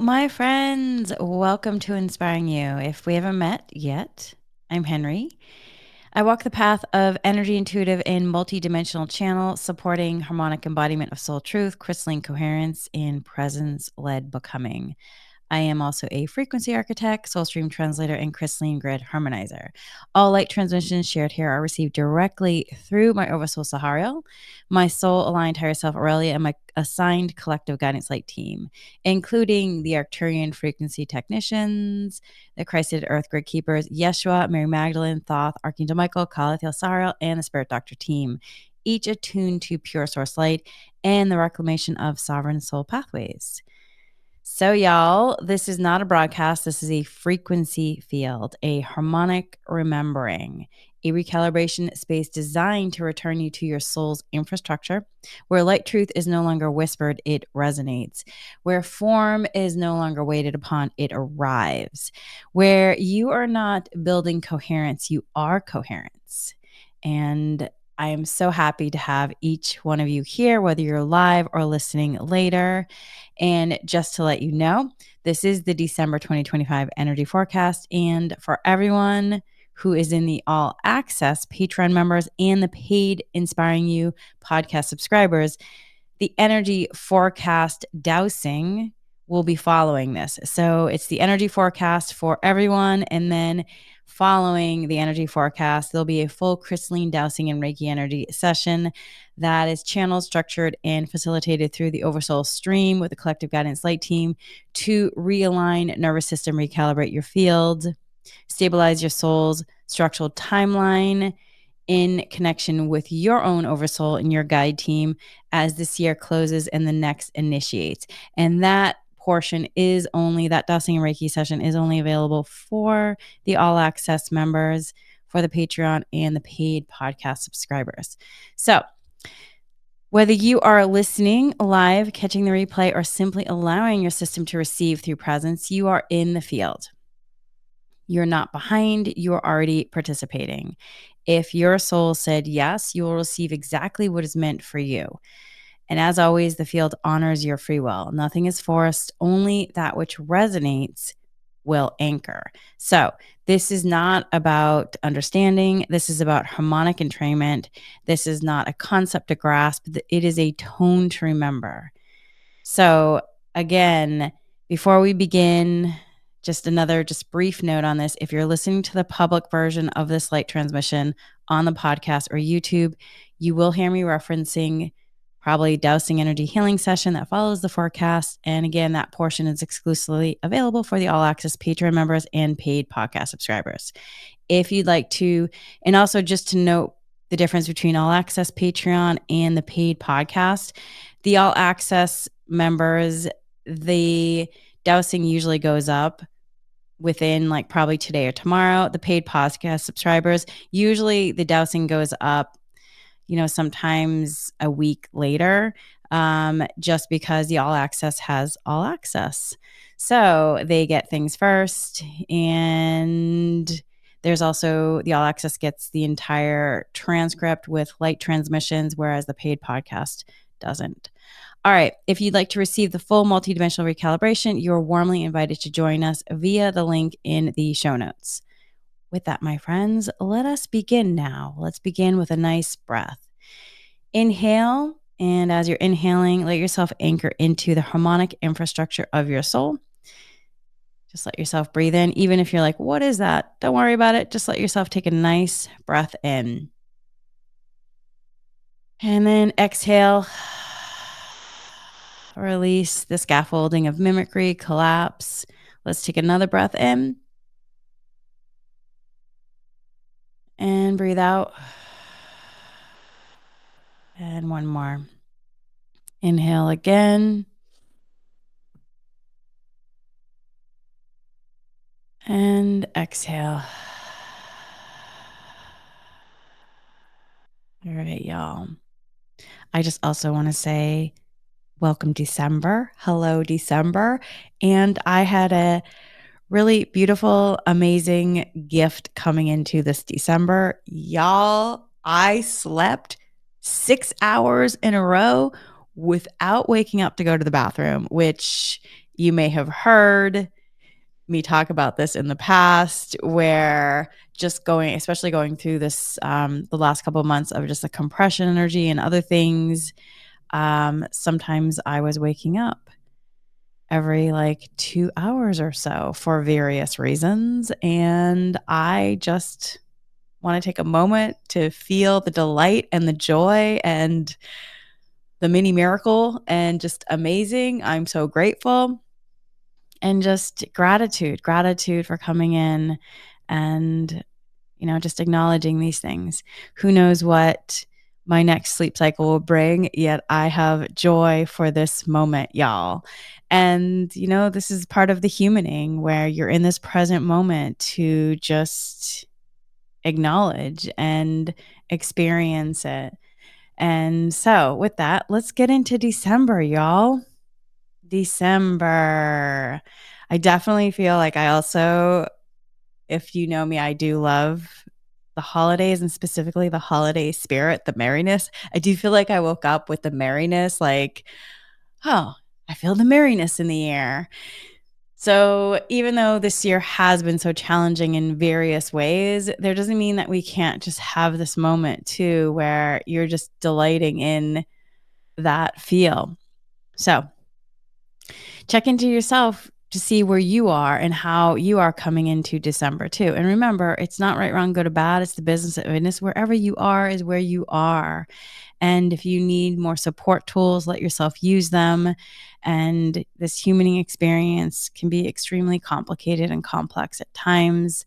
my friends. Welcome to Inspiring You. If we haven't met yet, I'm Henry. I walk the path of energy intuitive and multidimensional channel, supporting harmonic embodiment of soul truth, crystalline coherence, and presence-led becoming. I am also a frequency architect, soul stream translator, and crystalline grid harmonizer. All light transmissions shared here are received directly through my oversoul Sahariel, my soul aligned higher self Aurelia, and my assigned collective guidance light team, including the Arcturian frequency technicians, the Christed Earth Grid Keepers, Yeshua, Mary Magdalene, Thoth, Archangel Michael, Calathiel Sahariel, and the Spirit Doctor team, each attuned to pure source light and the reclamation of sovereign soul pathways. So, y'all, this is not a broadcast. This is a frequency field, a harmonic remembering, a recalibration space designed to return you to your soul's infrastructure, where light truth is no longer whispered, it resonates, where form is no longer waited upon, it arrives, where you are not building coherence, you are coherence. And I am so happy to have each one of you here, whether you're live or listening later. And just to let you know, this is the December 2025 energy forecast. And for everyone who is in the all access Patreon members and the paid Inspiring You podcast subscribers, the energy forecast dowsing will be following this. So it's the energy forecast for everyone. And then following the energy forecast, there'll be a full crystalline dowsing and Reiki energy session that is channeled, structured, and facilitated through the Oversoul stream with the collective guidance light team to realign nervous system, recalibrate your field, stabilize your soul's structural timeline in connection with your own oversoul and your guide team as this year closes and the next initiates. And that portion is only, that dowsing and Reiki session is only available for the all access members, for the Patreon and the paid podcast subscribers. So whether you are listening live, catching the replay, or simply allowing your system to receive through presence, you are in the field. You're not behind, you're already participating. If your soul said yes, you will receive exactly what is meant for you. And as always, the field honors your free will. Nothing is forced, only that which resonates will anchor. So this is not about understanding. This is about harmonic entrainment. This is not a concept to grasp. It is a tone to remember. So again, before we begin, just brief note on this. If you're listening to the public version of this light transmission on the podcast or YouTube, you will hear me referencing probably dowsing energy healing session that follows the forecast. And again, that portion is exclusively available for the all access Patreon members and paid podcast subscribers. If you'd like to, and also just to note the difference between all access Patreon and the paid podcast, the all access members, the dowsing usually goes up within like probably today or tomorrow. The paid podcast subscribers, usually the dowsing goes up, sometimes a week later, just because the all access has all access. So they get things first. And there's also the all access gets the entire transcript with light transmissions, whereas the paid podcast doesn't. All right. If you'd like to receive the full multidimensional recalibration, you're warmly invited to join us via the link in the show notes. With that, my friends, let us begin now. Let's begin with a nice breath. Inhale, and as you're inhaling, let yourself anchor into the harmonic infrastructure of your soul. Just let yourself breathe in. Even if you're like, what is that? Don't worry about it. Just let yourself take a nice breath in. And then exhale. Release the scaffolding of mimicry, collapse. Let's take another breath in. And breathe out. And one more. Inhale again. And exhale. All right, y'all. I just also want to say, welcome December. Hello, December. And I had a really beautiful, amazing gift coming into this December. Y'all, I slept 6 hours in a row without waking up to go to the bathroom, which, you may have heard me talk about this in the past, where just especially going through this, the last couple of months of just the compression energy and other things. Sometimes I was waking up every like 2 hours or so for various reasons. And I just want to take a moment to feel the delight and the joy and the mini miracle and just amazing. I'm so grateful. And just gratitude for coming in and, just acknowledging these things. Who knows what my next sleep cycle will bring, yet I have joy for this moment, y'all. And, this is part of the humaning where you're in this present moment to just acknowledge and experience it. And so, with that, let's get into December, y'all. December. I definitely feel like I also, if you know me, I do love the holidays and specifically the holiday spirit, the merriness. I do feel like I woke up with the merriness, like, oh, I feel the merriness in the air. So even though this year has been so challenging in various ways, there doesn't mean that we can't just have this moment too, where you're just delighting in that feel. So check into yourself to see where you are and how you are coming into December too. And remember, it's not right, wrong, good or bad. It's the business of witness. Wherever you are is where you are. And if you need more support tools, let yourself use them. And this humaning experience can be extremely complicated and complex at times,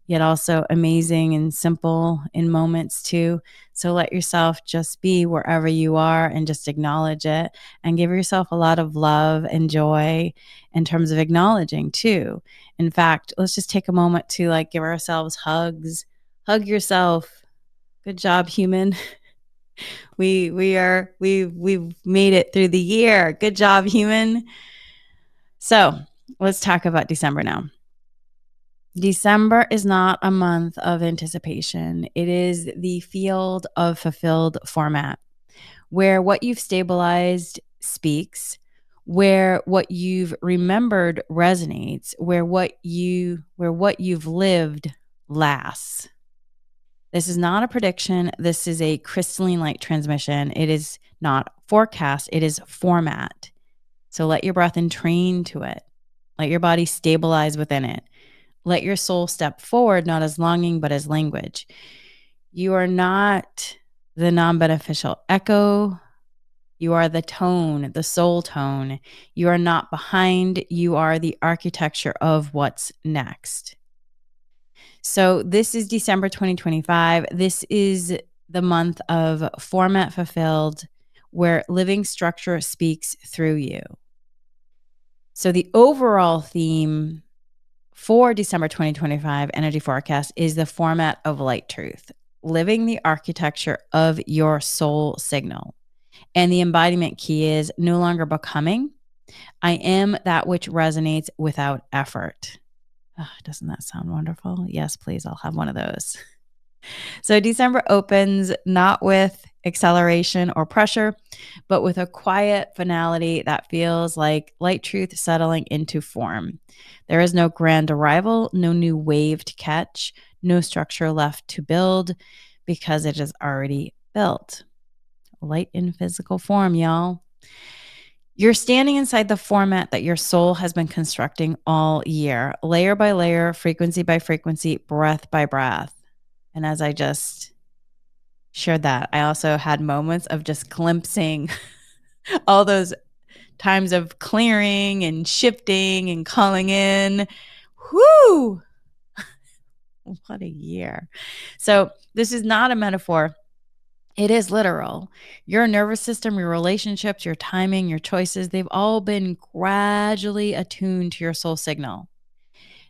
yet also amazing and simple in moments too. So let yourself just be wherever you are and just acknowledge it and give yourself a lot of love and joy in terms of acknowledging too. In fact, let's just take a moment to like give ourselves hugs. Hug yourself. Good job, human. We've made it through the year. Good job, human. So let's talk about December now. December is not a month of anticipation. It is the field of fulfilled format, where what you've stabilized speaks, where what you've remembered resonates, where what you've lived lasts. This is not a prediction. This is a crystalline light transmission. It is not forecast. It is format. So let your breath entrain to it. Let your body stabilize within it. Let your soul step forward, not as longing, but as language. You are not the non-beneficial echo. You are the tone, the soul tone. You are not behind. You are the architecture of what's next. So this is December 2025. This is the month of format fulfilled, where living structure speaks through you. So the overall theme for December 2025 energy forecast is the format of light truth, living the architecture of your soul signal. And the embodiment key is no longer becoming. I am that which resonates without effort. Oh, doesn't that sound wonderful? Yes, please. I'll have one of those. So December opens not with acceleration or pressure, but with a quiet finality that feels like light truth settling into form. There is no grand arrival, no new wave to catch, no structure left to build because it is already built. Light in physical form, y'all. You're standing inside the format that your soul has been constructing all year, layer by layer, frequency by frequency, breath by breath. And as I just shared that, I also had moments of just glimpsing all those times of clearing and shifting and calling in. Whoo! What a year. So this is not a metaphor. It is literal. Your nervous system, your relationships, your timing, your choices, they've all been gradually attuned to your soul signal.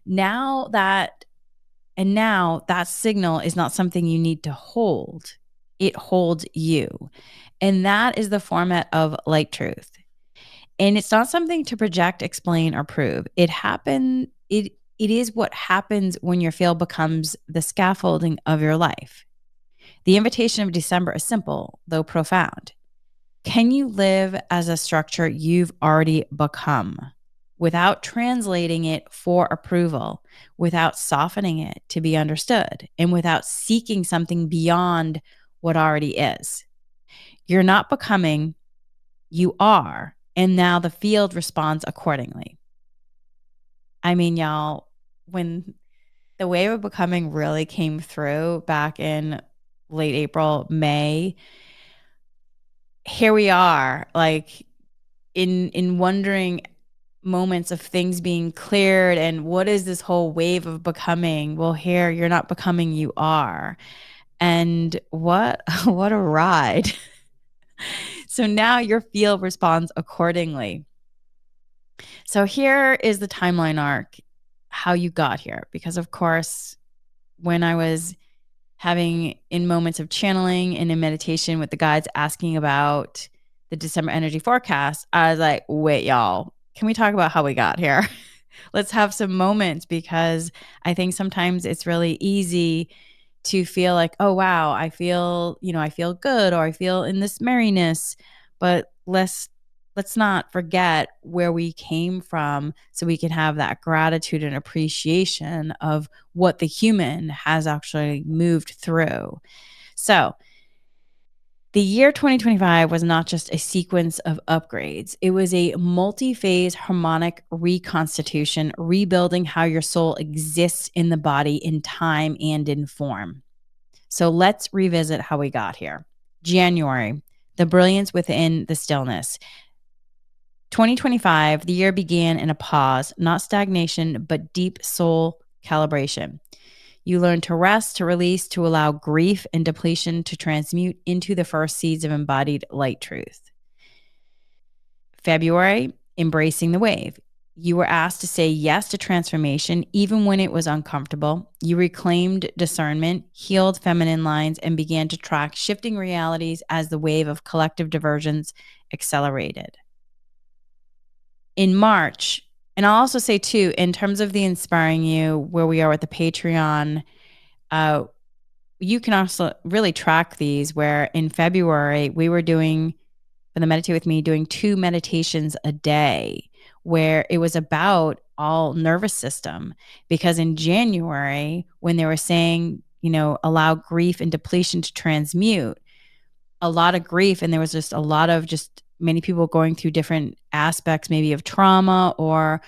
Now that signal is not something you need to hold. It holds you. And that is the format of light truth. And it's not something to project, explain, or prove. It is what happens when your field becomes the scaffolding of your life. The invitation of December is simple, though profound. Can you live as a structure you've already become? without translating it for approval, without softening it to be understood, and without seeking something beyond what already is. You're not becoming, you are. And now the field responds accordingly. I mean, y'all, when the wave of becoming really came through back in late April, May, here we are, like in wondering moments of things being cleared and what is this whole wave of becoming? Well, here you're not becoming, you are. And what what a ride. So now your field responds accordingly. So here is the timeline arc, how you got here. Because of course, when I was having in moments of channeling and in meditation with the guides asking about the December energy forecast, I was like, wait, y'all, can we talk about how we got here? Let's have some moments, because I think sometimes it's really easy to feel like, oh, wow, I feel good, or I feel in this merriness, but let's not forget where we came from, so we can have that gratitude and appreciation of what the human has actually moved through. So the year 2025 was not just a sequence of upgrades. It was a multi-phase harmonic reconstitution, rebuilding how your soul exists in the body, in time, and in form. So let's revisit how we got here. January, the brilliance within the stillness. 2025, the year began in a pause, not stagnation, but deep soul calibration. You learn to rest, to release, to allow grief and depletion to transmute into the first seeds of embodied light truth. February, embracing the wave. You were asked to say yes to transformation, even when it was uncomfortable. You reclaimed discernment, healed feminine lines, and began to track shifting realities as the wave of collective divergence accelerated. In March, and I'll also say too, in terms of the inspiring you, where we are with the Patreon, you can also really track these, where in February we were doing, for the Meditate With Me, doing 2 meditations a day, where it was about all nervous system. Because in January, when they were saying, allow grief and depletion to transmute, a lot of grief, and there was just a lot of just many people going through different aspects, maybe of trauma, or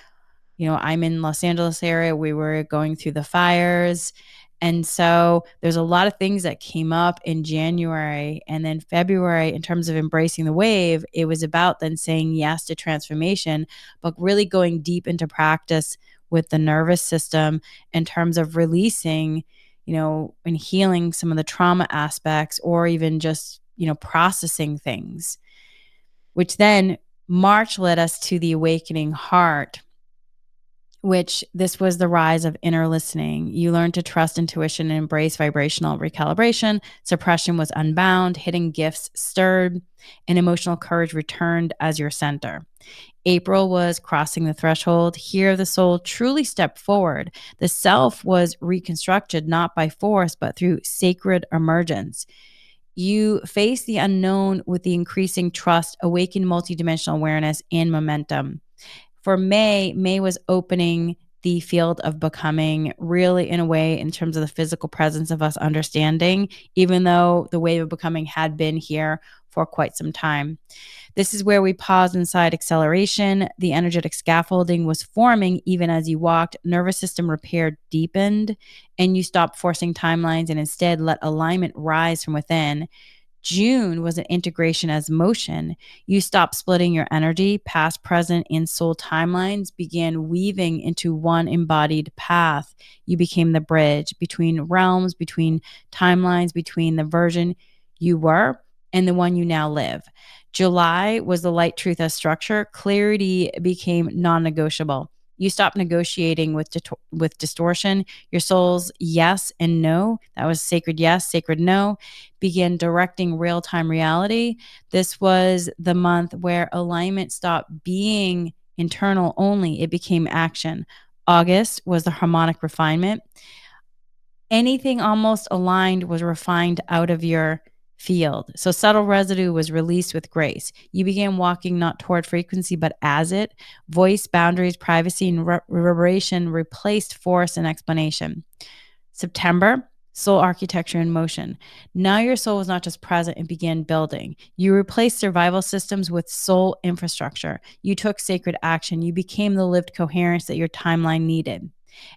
I'm in Los Angeles area, we were going through the fires. And so there's a lot of things that came up in January. And then February, in terms of embracing the wave, it was about then saying yes to transformation, but really going deep into practice with the nervous system in terms of releasing, and healing some of the trauma aspects, or even just, processing things, which then March led us to the awakening heart, which this was the rise of inner listening. You learned to trust intuition and embrace vibrational recalibration. Suppression was unbound, hidden gifts stirred, and emotional courage returned as your center. April was crossing the threshold. Here, the soul truly stepped forward. The self was reconstructed not by force, but through sacred emergence. You face the unknown with the increasing trust, awakened multidimensional awareness, and momentum. For May was opening the field of becoming, really in a way, in terms of the physical presence of us understanding, even though the wave of becoming had been here for quite some time. This is where we pause inside acceleration. The energetic scaffolding was forming even as you walked. Nervous system repair deepened, and you stopped forcing timelines and instead let alignment rise from within. June was an integration as motion. You stopped splitting your energy. Past, present, and soul timelines began weaving into one embodied path. You became the bridge between realms, between timelines, between the version you were and the one you now live. July was the light truth as structure. Clarity became non-negotiable. You stopped negotiating with distortion. Your soul's yes and no, that was sacred yes, sacred no, began directing real-time reality. This was the month where alignment stopped being internal only. It became action. August was the harmonic refinement. Anything almost aligned was refined out of your field. So subtle residue was released with grace. You began walking not toward frequency, but as it. Voice, boundaries, privacy, and reverberation replaced force and explanation. September, soul architecture in motion. Now your soul was not just present, it began building. You replaced survival systems with soul infrastructure. You took sacred action. You became the lived coherence that your timeline needed.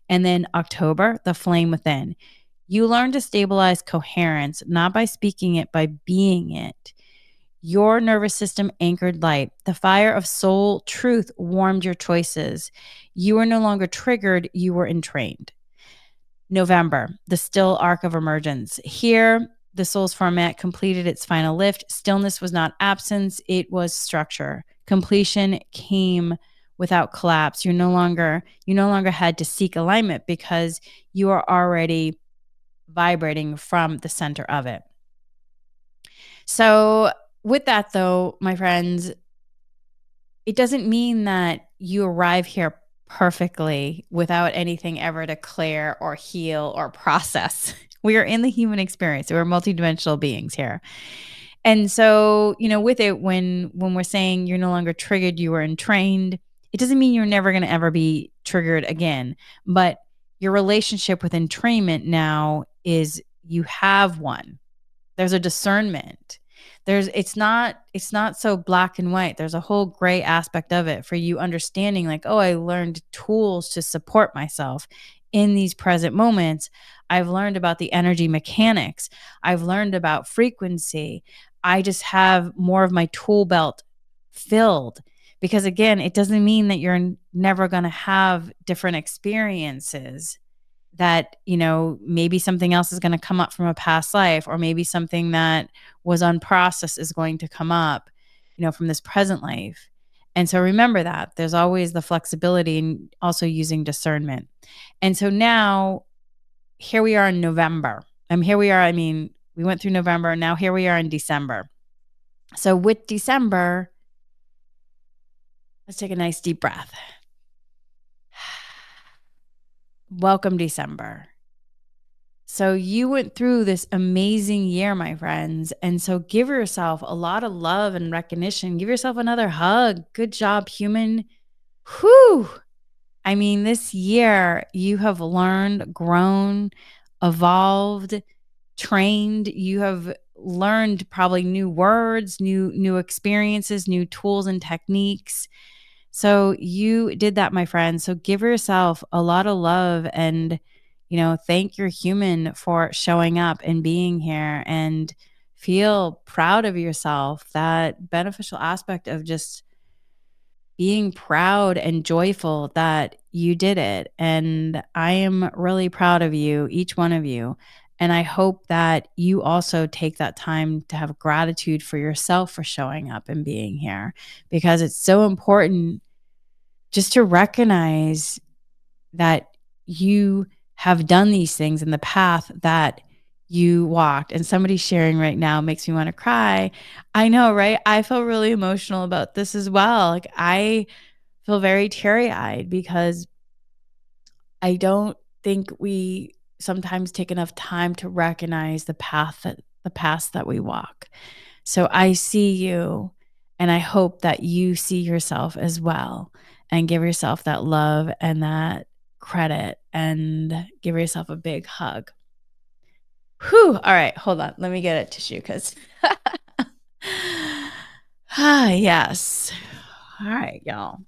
And then October, the flame within. You learn to stabilize coherence, not by speaking it, by being it. Your nervous system anchored light. The fire of soul truth warmed your choices. You were no longer triggered, you were entrained. November, the still arc of emergence. Here, the soul's format completed its final lift. Stillness was not absence, it was structure. Completion came without collapse. You no longer had to seek alignment because you are already vibrating from the center of it. So, with that though, my friends, it doesn't mean that you arrive here perfectly without anything ever to clear or heal or process. We are in the human experience. We're multidimensional beings here. And so, with it, when we're saying you're no longer triggered, you were entrained, it doesn't mean you're never going to ever be triggered again. But your relationship with entrainment now is you have one. There's a discernment. It's not so black and white. There's a whole gray aspect of it for you understanding like, oh, I learned tools to support myself in these present moments. I've learned about the energy mechanics. I've learned about frequency. I just have more of my tool belt filled because again, it doesn't mean that you're never going to have different experiences that, maybe something else is going to come up from a past life, or maybe something that was unprocessed is going to come up, from this present life. And so remember that there's always the flexibility and also using discernment. And so now here we are in November. We went through November. Now here we are in December. So with December, let's take a nice deep breath. Welcome, December. So you went through this amazing year, my friends. And so give yourself a lot of love and recognition. Give yourself another hug. Good job, human. Whew. This year you have learned, grown, evolved, trained. You have learned probably new words, new experiences, new tools and techniques. So you did that, my friend. So give yourself a lot of love and, thank your human for showing up and being here and feel proud of yourself. That beneficial aspect of just being proud and joyful that you did it. And I am really proud of you, each one of you. And I hope that you also take that time to have gratitude for yourself for showing up and being here, because it's so important just to recognize that you have done these things in the path that you walked. And somebody sharing right now makes me want to cry. I know, right? I feel really emotional about this as well. Like I feel very teary-eyed because I don't think we sometimes take enough time to recognize the path that we walk. So I see you, and I hope that you see yourself as well, and give yourself that love and that credit, and give yourself a big hug. Whew. All right, hold on. Let me get a tissue because yes. All right, y'all.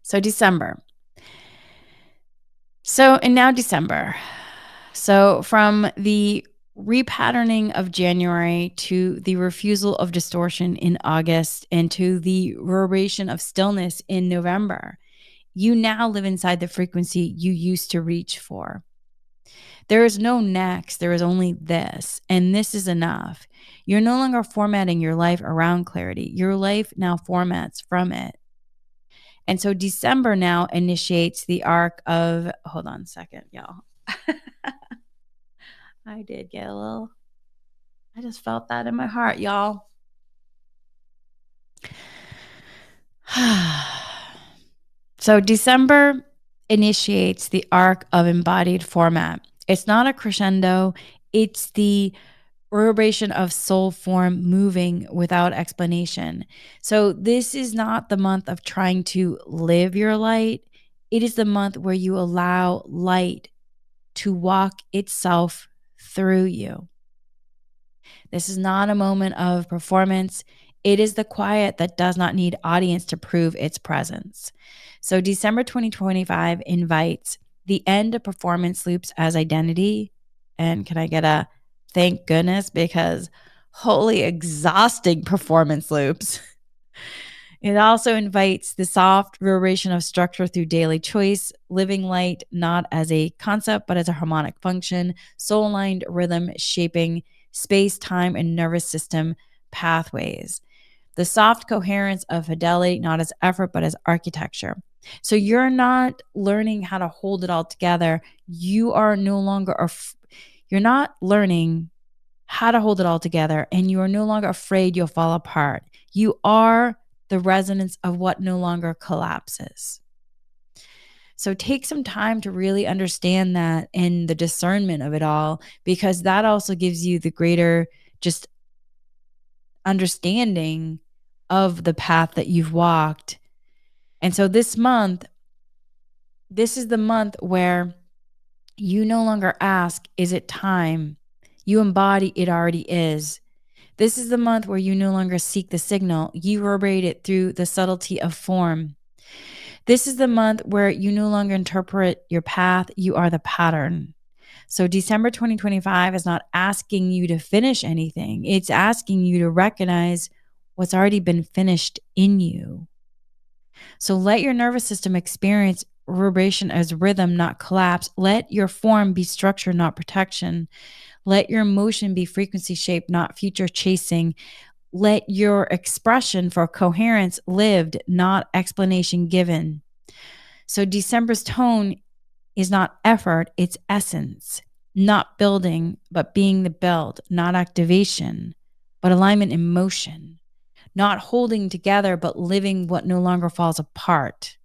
So December. And now December. So from the repatterning of January to the refusal of distortion in August and to the reverberation of stillness in November, you now live inside the frequency you used to reach for. There is no next, there is only this, and this is enough. You're no longer formatting your life around clarity. Your life now formats from it. And so December now initiates the arc of, hold on a second, y'all. I did get I just felt that in my heart, y'all. So December initiates the arc of embodied format. It's not a crescendo. It's the reverberation of soul form moving without explanation. So this is not the month of trying to live your light. It is the month where you allow light to walk itself through you. This is not a moment of performance. It is the quiet that does not need audience to prove its presence. So December 2025 invites the end of performance loops as identity. And can I get a thank goodness? Because holy exhausting performance loops. It also invites the soft reverberation of structure through daily choice, living light not as a concept, but as a harmonic function, soul aligned rhythm shaping space, time, and nervous system pathways. The soft coherence of fidelity, not as effort, but as architecture. So you're not learning how to hold it all together. You are no longer, you're not learning how to hold it all together, and you are no longer afraid you'll fall apart. You are the resonance of what no longer collapses. So take some time to really understand that and the discernment of it all, because that also gives you the greater just understanding of the path that you've walked. And so this is the month where you no longer ask, is it time? You embody it already is. This is the month where you no longer seek the signal. You reverberate it through the subtlety of form. This is the month where you no longer interpret your path. You are the pattern. So December 2025 is not asking you to finish anything. It's asking you to recognize what's already been finished in you. So let your nervous system experience reverberation as rhythm, not collapse. Let your form be structure, not protection. Let your emotion be frequency shaped, not future chasing. Let your expression for coherence lived, not explanation given. So December's tone is not effort, it's essence, not building, but being the build, not activation, but alignment in motion, not holding together, but living what no longer falls apart.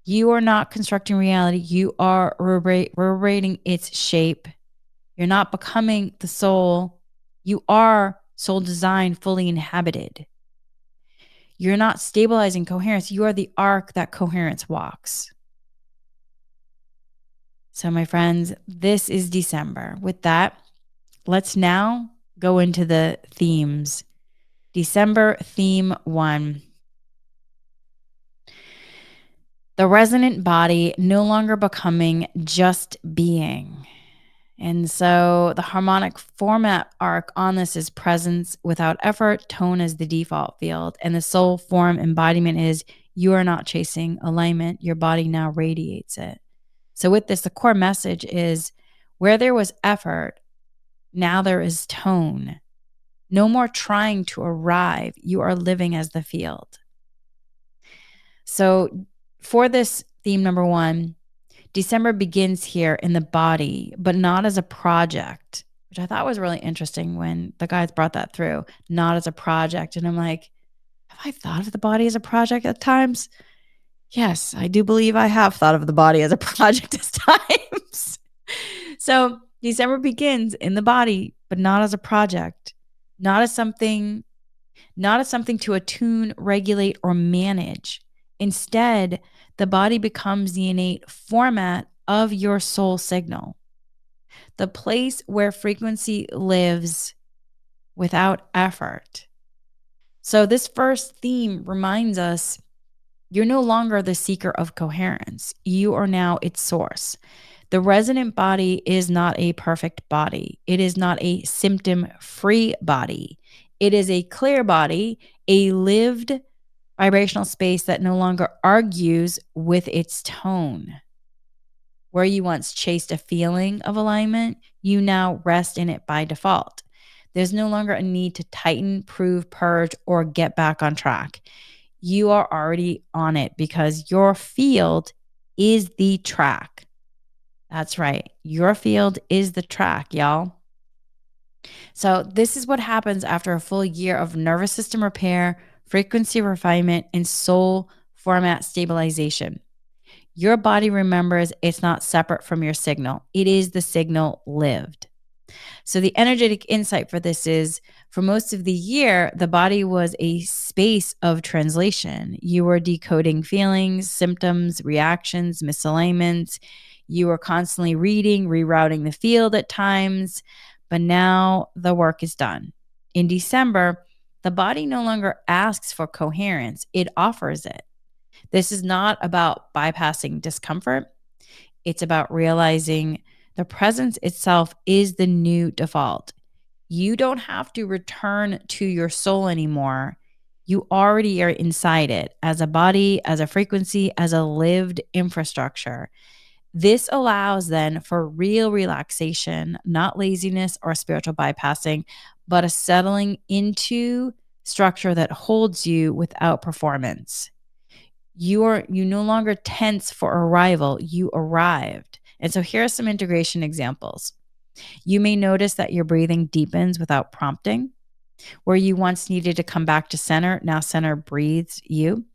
You are not constructing reality. You are reverberating its shape. You're not becoming the soul. You are soul design fully inhabited. You're not stabilizing coherence. You are the arc that coherence walks. So, my friends, this is December. With that, let's now go into the themes. December theme 1. The resonant body no longer becoming just being. And so the harmonic format arc on this is presence without effort, tone is the default field, and the soul form embodiment is you are not chasing alignment, your body now radiates it. So with this, the core message is where there was effort, now there is tone. No more trying to arrive, you are living as the field. So for this theme number 1, December begins here in the body, but not as a project, which I thought was really interesting when the guys brought that through, not as a project. And I'm like, have I thought of the body as a project at times? Yes, I do believe I have thought of the body as a project at times. So December begins in the body, but not as a project, not as something to attune, regulate, or manage. Instead, the body becomes the innate format of your soul signal, the place where frequency lives without effort. So, this first theme reminds us you're no longer the seeker of coherence, you are now its source. The resonant body is not a perfect body, it is not a symptom free body. It is a clear body, a lived vibrational space that no longer argues with its tone. Where you once chased a feeling of alignment, you now rest in it by default. There's no longer a need to tighten, prove, purge, or get back on track. You are already on it because your field is the track. That's right. Your field is the track, y'all. So, this is what happens after a full year of nervous system repair, frequency refinement, and soul format stabilization. Your body remembers it's not separate from your signal, it is the signal lived. So the energetic insight for this is, for most of the year, the body was a space of translation. You were decoding feelings, symptoms, reactions, misalignments. You were constantly reading, rerouting the field at times, but now the work is done. In December, the body no longer asks for coherence, it offers it. This is not about bypassing discomfort. It's about realizing the presence itself is the new default. You don't have to return to your soul anymore. You already are inside it as a body, as a frequency, as a lived infrastructure. This allows then for real relaxation, not laziness or spiritual bypassing, but a settling into structure that holds you without performance. You no longer tense for arrival, you arrived. And so here are some integration examples. You may notice that your breathing deepens without prompting. Where you once needed to come back to center, now center breathes you.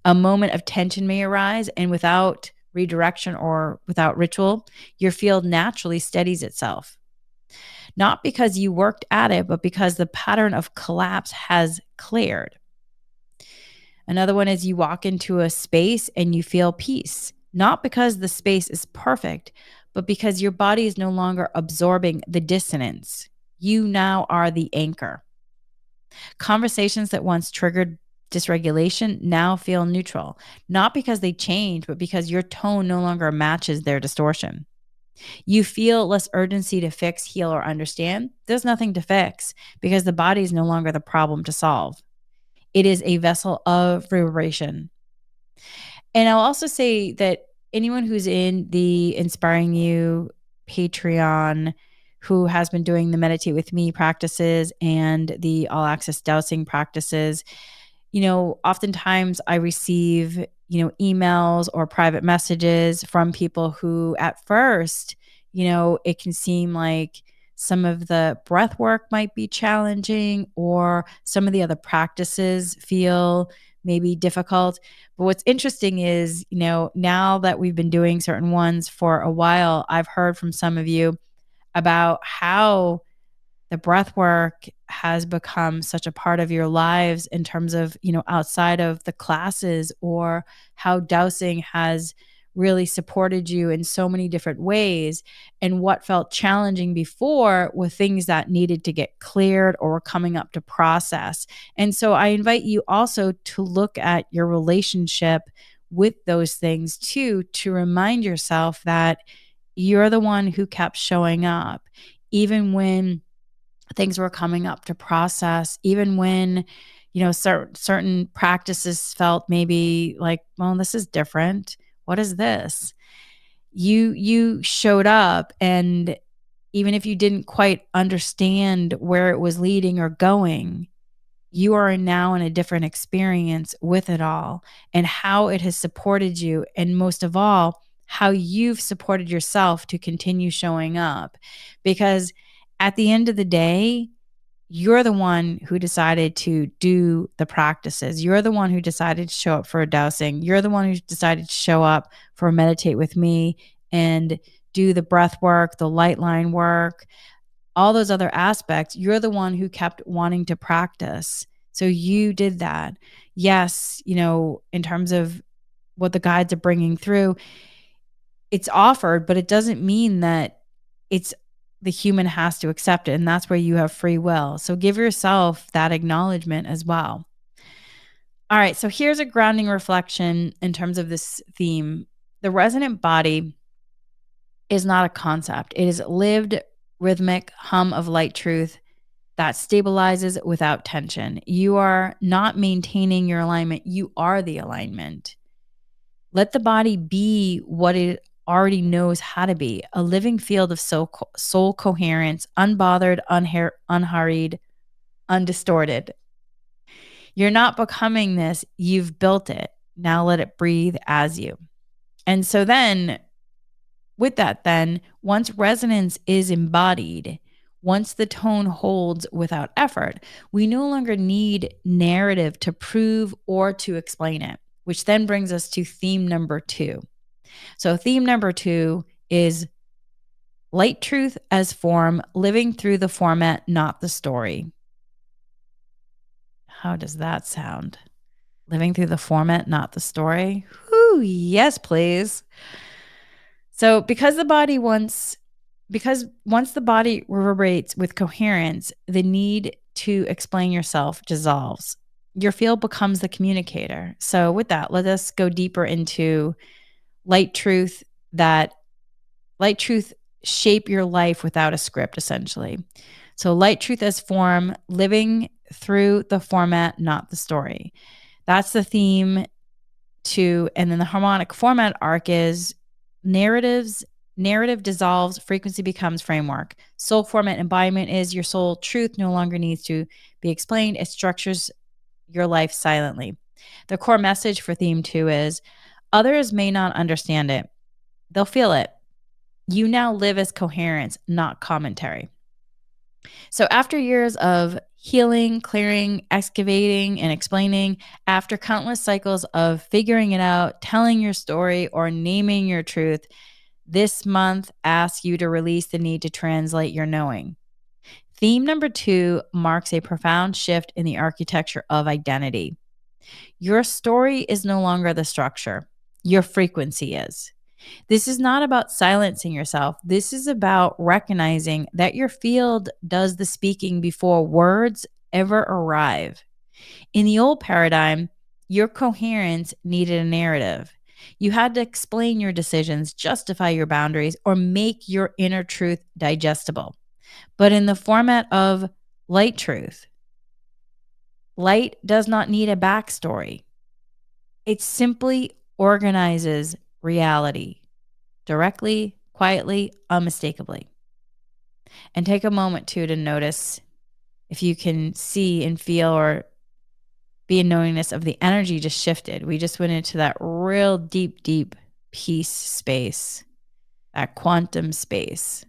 A moment of tension may arise, and without redirection or without ritual, your field naturally steadies itself. Not because you worked at it, but because the pattern of collapse has cleared. Another one is you walk into a space and you feel peace, not because the space is perfect, but because your body is no longer absorbing the dissonance. You now are the anchor. Conversations that once triggered dysregulation now feel neutral, not because they change, but because your tone no longer matches their distortion. You feel less urgency to fix, heal, or understand. There's nothing to fix because the body is no longer the problem to solve. It is a vessel of reverberation. And I'll also say that anyone who's in the Inspiring You Patreon, who has been doing the Meditate with Me practices and the All Access Dowsing practices, oftentimes I receive, emails or private messages from people who at first, it can seem like some of the breath work might be challenging or some of the other practices feel maybe difficult. But what's interesting is, now that we've been doing certain ones for a while, I've heard from some of you about how the breath work has become such a part of your lives in terms of, outside of the classes, or how dowsing has really supported you in so many different ways. And what felt challenging before were things that needed to get cleared or were coming up to process. And so I invite you also to look at your relationship with those things too, to remind yourself that you're the one who kept showing up, even when things were coming up to process, even when, certain practices felt maybe like, well, this is different. What is this? You showed up, and even if you didn't quite understand where it was leading or going, you are now in a different experience with it all, and how it has supported you. And most of all, how you've supported yourself to continue showing up. Because at the end of the day, you're the one who decided to do the practices. You're the one who decided to show up for a dowsing. You're the one who decided to show up for a Meditate with Me and do the breath work, the light line work, all those other aspects. You're the one who kept wanting to practice. So you did that. Yes, in terms of what the guides are bringing through, it's offered, but it doesn't mean that it's the human has to accept it. And that's where you have free will. So give yourself that acknowledgement as well. All right. So here's a grounding reflection in terms of this theme. The resonant body is not a concept. It is lived, rhythmic hum of light truth that stabilizes without tension. You are not maintaining your alignment. You are the alignment. Let the body be what it already knows how to be, a living field of soul coherence, unbothered, unhurried, undistorted. You're not becoming this, you've built it. Now let it breathe as you. And so then, with that, then, once resonance is embodied, once the tone holds without effort, we no longer need narrative to prove or to explain it, which then brings us to theme number 2. So theme number 2 is Light truth as form, living through the format, not the story. How does that sound? Living through the format, not the story? Whew, yes, please. So because once the body reverberates with coherence, the need to explain yourself dissolves. Your field becomes the communicator. So with that, let us go deeper into light truth that light truth shape your life without a script, essentially. So light truth as form, living through the format, not the story. That's the theme to, and then the harmonic format arc is narrative dissolves, frequency becomes framework. Soul format embodiment is your soul truth no longer needs to be explained. It structures your life silently. The core message for theme 2 is others may not understand it. They'll feel it. You now live as coherence, not commentary. So after years of healing, clearing, excavating, and explaining, after countless cycles of figuring it out, telling your story, or naming your truth, this month asks you to release the need to translate your knowing. Theme number 2 marks a profound shift in the architecture of identity. Your story is no longer the structure, your frequency is. This is not about silencing yourself. This is about recognizing that your field does the speaking before words ever arrive. In the old paradigm, your coherence needed a narrative. You had to explain your decisions, justify your boundaries, or make your inner truth digestible. But in the format of light truth, light does not need a backstory. It simply organizes reality directly, quietly, unmistakably. And take a moment too to notice if you can see and feel or be in knowingness of the energy just shifted. We just went into that real deep, deep peace space, that quantum space.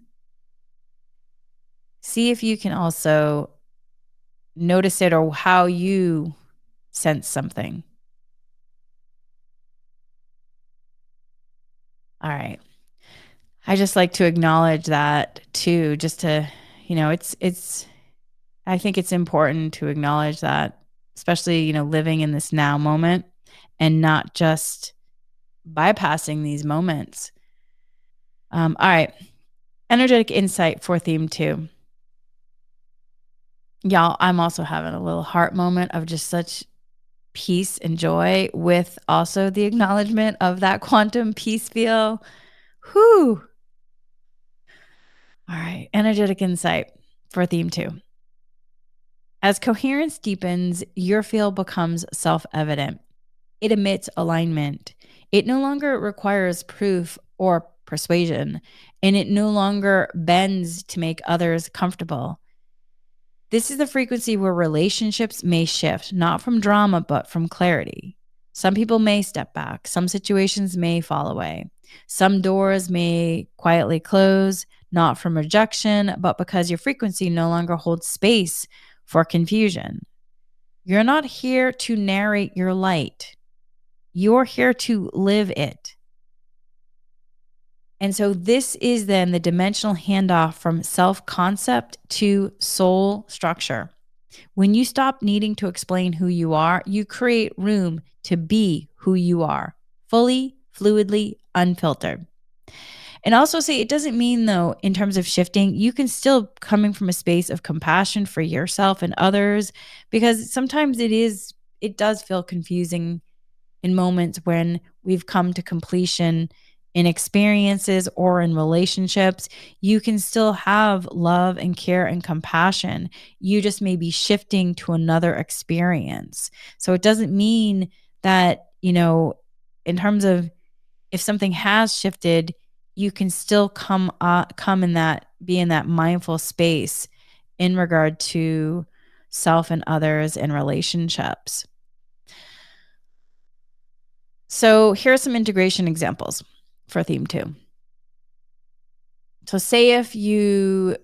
See if you can also notice it or how you sense something. All right. I just like to acknowledge that too, just to, it's I think it's important to acknowledge that, especially, living in this now moment and not just bypassing these moments. All right. Energetic insight for theme 2. Y'all, I'm also having a little heart moment of just such peace and joy with also the acknowledgement of that quantum peace feel. Whew. All right. Energetic insight for theme 2. As coherence deepens, your field becomes self evident. It emits alignment. It no longer requires proof or persuasion, and it no longer bends to make others comfortable. This is the frequency where relationships may shift, not from drama, but from clarity. Some people may step back, some situations may fall away, some doors may quietly close, not from rejection, but because your frequency no longer holds space for confusion. You're not here to narrate your light. You're here to live it. And so this is then the dimensional handoff from self concept to soul structure. When you stop needing to explain who you are, you create room to be who you are, fully, fluidly, unfiltered. And also say it doesn't mean though, in terms of shifting, you can still coming from a space of compassion for yourself and others, because sometimes it does feel confusing in moments when we've come to completion in experiences or in relationships. You can still have love and care and compassion. You just may be shifting to another experience. So it doesn't mean that, in terms of if something has shifted, you can still come in that, be in that mindful space in regard to self and others and relationships. So here are some integration examples for theme 2. So say if you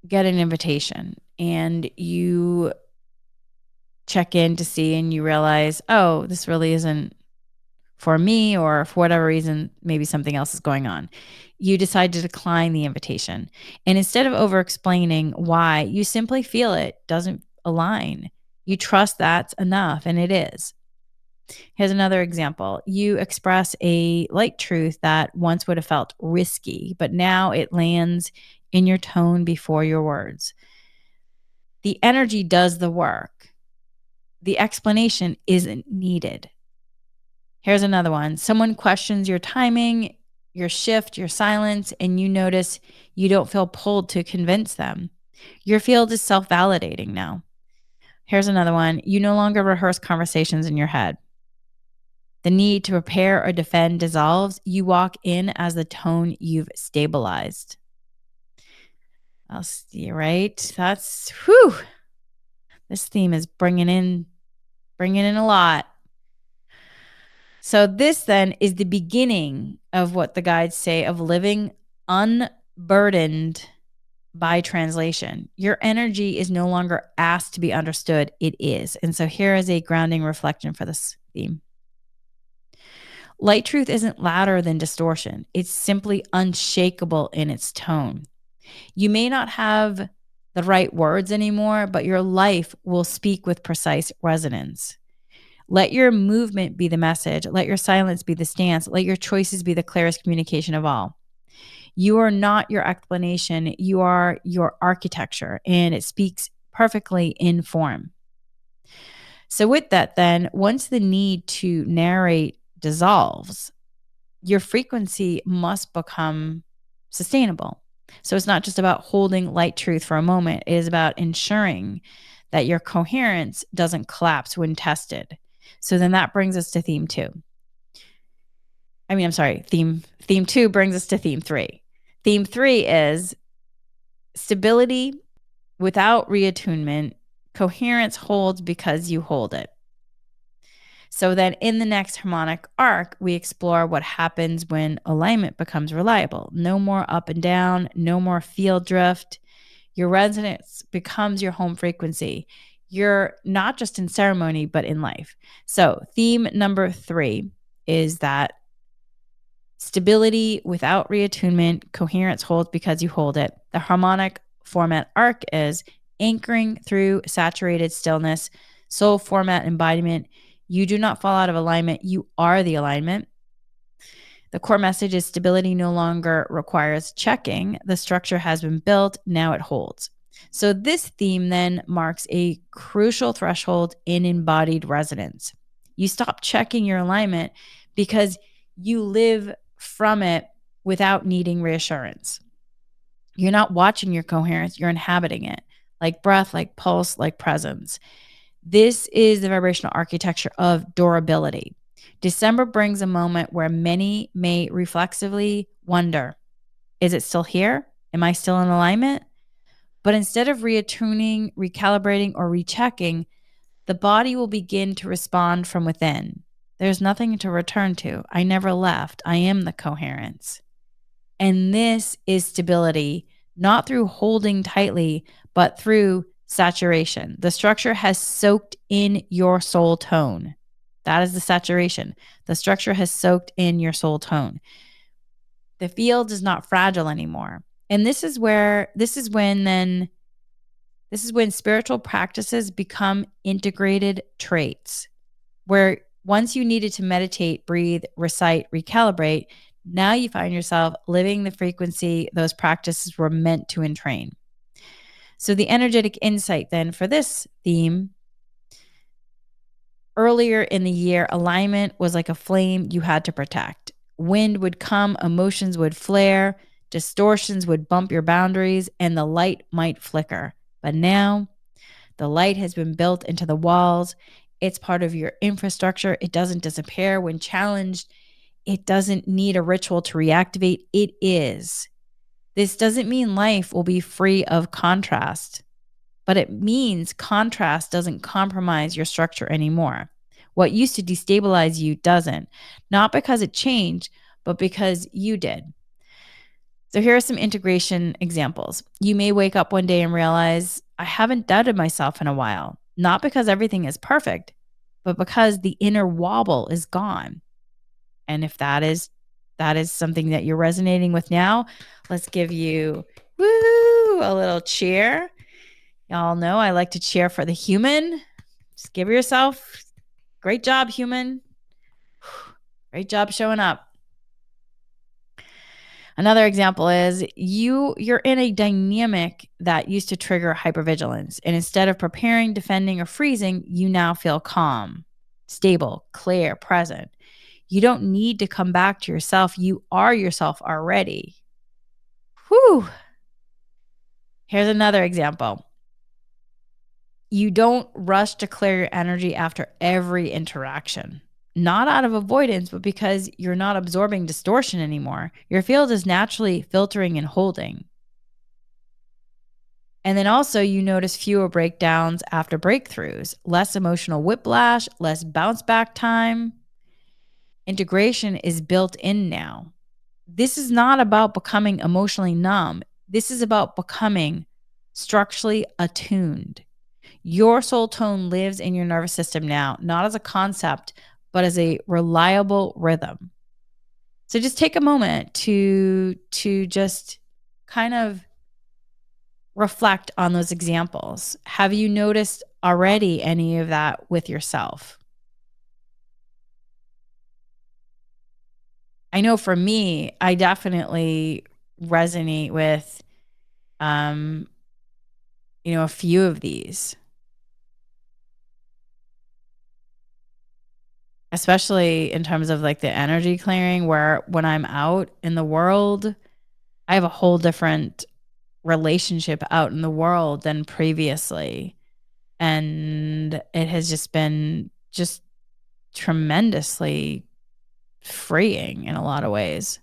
get an invitation and you check in to see and you realize, oh, this really isn't for me, or for whatever reason, maybe something else is going on. you decide to decline the invitation. And instead of over explaining why, you simply feel it doesn't align. You trust that's enough, and it is. Here's another example. You express a light truth that once would have felt risky, but now it lands in your tone before your words. The energy does the work. The explanation isn't needed. Here's another one. Someone questions your timing, your shift, your silence, and you notice you don't feel pulled to convince them. Your field is self-validating now. Here's another one. You no longer rehearse conversations in your head. The need to prepare or defend dissolves. You walk in as the tone you've stabilized. I'll see, right? That's, whew. This theme is bringing in a lot. So this then is the beginning of what the guides say of living unburdened by translation. Your energy is no longer asked to be understood. It is. And so here is a grounding reflection for this theme. Light truth isn't louder than distortion. It's simply unshakable in its tone. You may not have the right words anymore, but your life will speak with precise resonance. Let your movement be the message. Let your silence be the stance. Let your choices be the clearest communication of all. You are not your explanation. You are your architecture, and it speaks perfectly in form. So with that, then, once the need to narrate dissolves, your frequency must become sustainable. So it's not just about holding light truth for a moment. It is about ensuring that your coherence doesn't collapse when tested. So then that brings us to theme 2. Theme 2 brings us to theme 3. Theme 3 is stability without reattunement. Coherence holds because you hold it. So then in the next harmonic arc, we explore what happens when alignment becomes reliable. No more up and down, no more field drift. Your resonance becomes your home frequency. You're not just in ceremony, but in life. So theme number 3 is that stability without reattunement, coherence holds because you hold it. The harmonic format arc is anchoring through saturated stillness, soul format embodiment. You do not fall out of alignment. You are the alignment. The core message is stability no longer requires checking. The structure has been built. Now it holds. So this theme then marks a crucial threshold in embodied resonance. You stop checking your alignment because you live from it without needing reassurance. You're not watching your coherence. You're inhabiting it, like breath, like pulse, like presence. This is the vibrational architecture of durability. December brings a moment where many may reflexively wonder, is it still here? Am I still in alignment? But instead of reattuning, recalibrating, or rechecking, the body will begin to respond from within. There's nothing to return to. I never left. I am the coherence. And this is stability, not through holding tightly, but through saturation. The structure has soaked in your soul tone. That is the saturation. The structure has soaked in your soul tone. The field is not fragile anymore. And this is when spiritual practices become integrated traits, where once you needed to meditate, breathe, recite, recalibrate, now you find yourself living the frequency those practices were meant to entrain. So the energetic insight then for this theme, earlier in the year, alignment was like a flame you had to protect. Wind would come, emotions would flare, distortions would bump your boundaries, and the light might flicker. But now the light has been built into the walls. It's part of your infrastructure. It doesn't disappear when challenged. It doesn't need a ritual to reactivate. It is. This doesn't mean life will be free of contrast, but it means contrast doesn't compromise your structure anymore. What used to destabilize you doesn't, not because it changed, but because you did. So here are some integration examples. You may wake up one day and realize, I haven't doubted myself in a while, not because everything is perfect, but because the inner wobble is gone. And if that is that is something that you're resonating with now, let's give you a little cheer. Y'all know I like to cheer for the human. Just give yourself, great job, human. Great job showing up. Another example is you're in a dynamic that used to trigger hypervigilance. And instead of preparing, defending, or freezing, you now feel calm, stable, clear, present. You don't need to come back to yourself. You are yourself already. Whew. Here's another example. You don't rush to clear your energy after every interaction. Not out of avoidance, but because you're not absorbing distortion anymore. Your field is naturally filtering and holding. And then also you notice fewer breakdowns after breakthroughs, less emotional whiplash, less bounce back time. Integration is built in now. This is not about becoming emotionally numb. This is about becoming structurally attuned. Your soul tone lives in your nervous system now, not as a concept, but as a reliable rhythm. So just take a moment to just kind of reflect on those examples. Have you noticed already any of that with yourself? I know for me, I definitely resonate with um a few of these, especially in terms of like the energy clearing, where when I'm out in the world, I have a whole different relationship out in the world than previously. And it has just been just tremendously freeing in a lot of ways.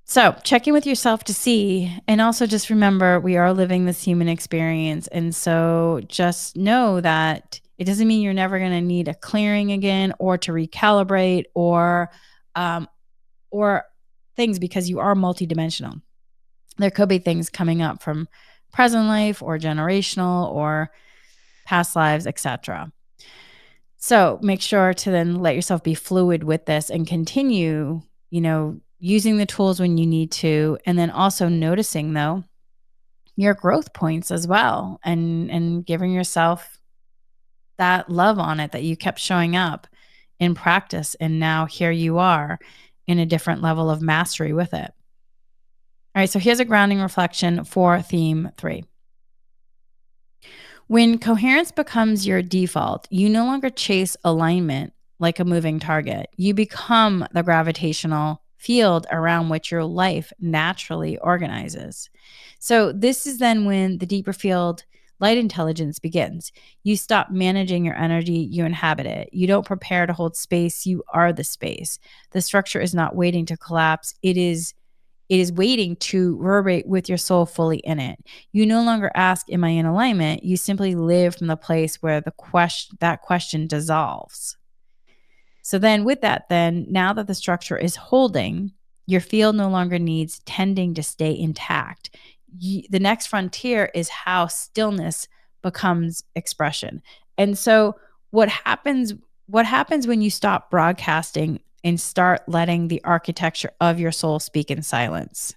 So check in with yourself to see, and also just remember we are living this human experience. And so just know that it doesn't mean you're never going to need a clearing again or to recalibrate um, or things, because you are multidimensional. There could be things coming up from present life or generational or past lives, etc. So make sure to then let yourself be fluid with this and continue, using the tools when you need to. And then also noticing, though, your growth points as well, and giving yourself that love on it, that you kept showing up in practice. And now here you are in a different level of mastery with it. All right. So here's a grounding reflection for theme 3. When coherence becomes your default, you no longer chase alignment like a moving target. You become the gravitational field around which your life naturally organizes. So, this is then when the deeper field light intelligence begins. You stop managing your energy, you inhabit it. You don't prepare to hold space, you are the space. The structure is not waiting to collapse, it is waiting to reverberate with your soul fully in it. You no longer ask, am I in alignment? You simply live from the place where that question dissolves. So then with that, now that the structure is holding, your field no longer needs tending to stay intact. The next frontier is how stillness becomes expression. And so what happens when you stop broadcasting and start letting the architecture of your soul speak in silence?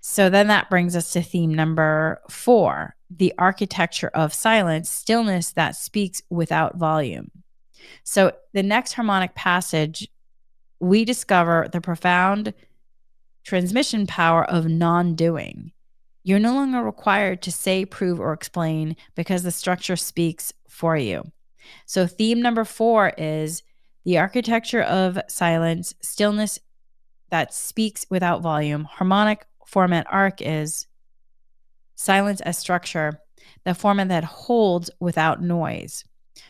So then that brings us to theme number 4, the architecture of silence, stillness that speaks without volume. So the next harmonic passage, we discover the profound transmission power of non-doing. You're no longer required to say, prove, or explain, because the structure speaks for you. So theme number 4 is the architecture of silence, stillness that speaks without volume. Harmonic format arc is silence as structure, the format that holds without noise.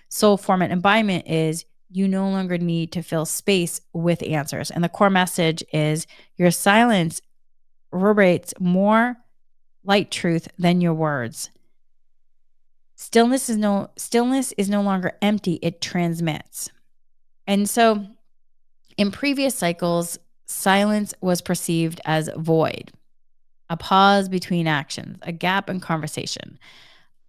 Soul format embodiment is you no longer need to fill space with answers. And the core message is your silence reverberates more light truth than your words. Stillness is no longer empty, it transmits. And so in previous cycles, silence was perceived as void, a pause between actions, a gap in conversation,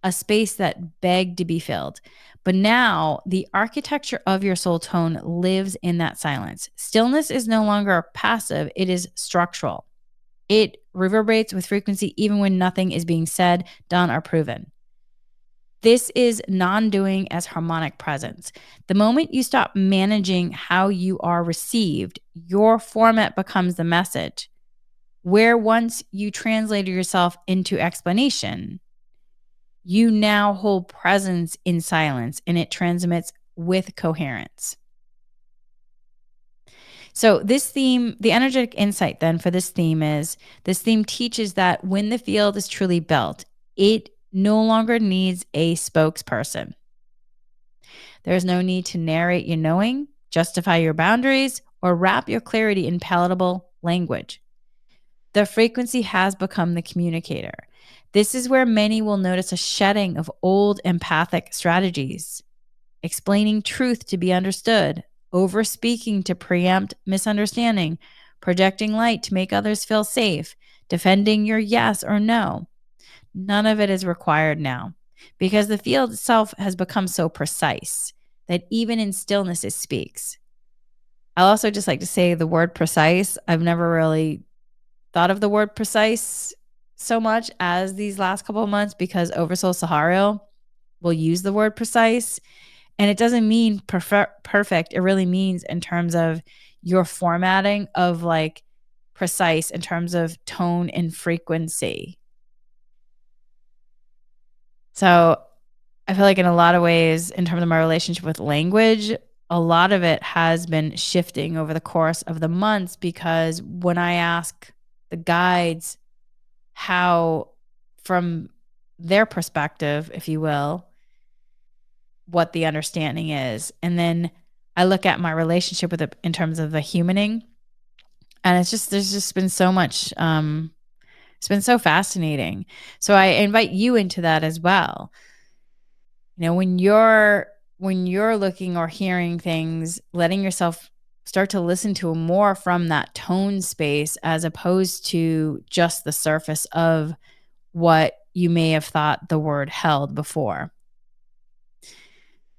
a space that begged to be filled. But now the architecture of your soul tone lives in that silence. Stillness is no longer passive, it is structural. It reverberates with frequency even when nothing is being said, done, or proven. This is non doing as harmonic presence. The moment you stop managing how you are received, your format becomes the message. Where once you translated yourself into explanation, you now hold presence in silence and it transmits with coherence. So, this theme, the energetic insight then for this theme is this theme teaches that when the field is truly built, it no longer needs a spokesperson. There's no need to narrate your knowing, justify your boundaries, or wrap your clarity in palatable language. The frequency has become the communicator. This is where many will notice a shedding of old empathic strategies, explaining truth to be understood, over speaking to preempt misunderstanding, projecting light to make others feel safe, defending your yes or no. None of it is required now because the field itself has become so precise that even in stillness it speaks. I'll also just like to say the word precise. I've never really thought of the word precise so much as these last couple of months because Oversoul Sahariel will use the word precise. And it doesn't mean perfect. It really means in terms of your formatting of like precise in terms of tone and frequency. So I feel like in a lot of ways, in terms of my relationship with language, a lot of it has been shifting over the course of the months because when I ask the guides how, from their perspective, if you will, what the understanding is, and then I look at my relationship with it in terms of the humaning, and there's just been so much. It's been so fascinating. So I invite you into that as well. You know, when you're looking or hearing things, letting yourself start to listen to more from that tone space as opposed to just the surface of what you may have thought the word held before.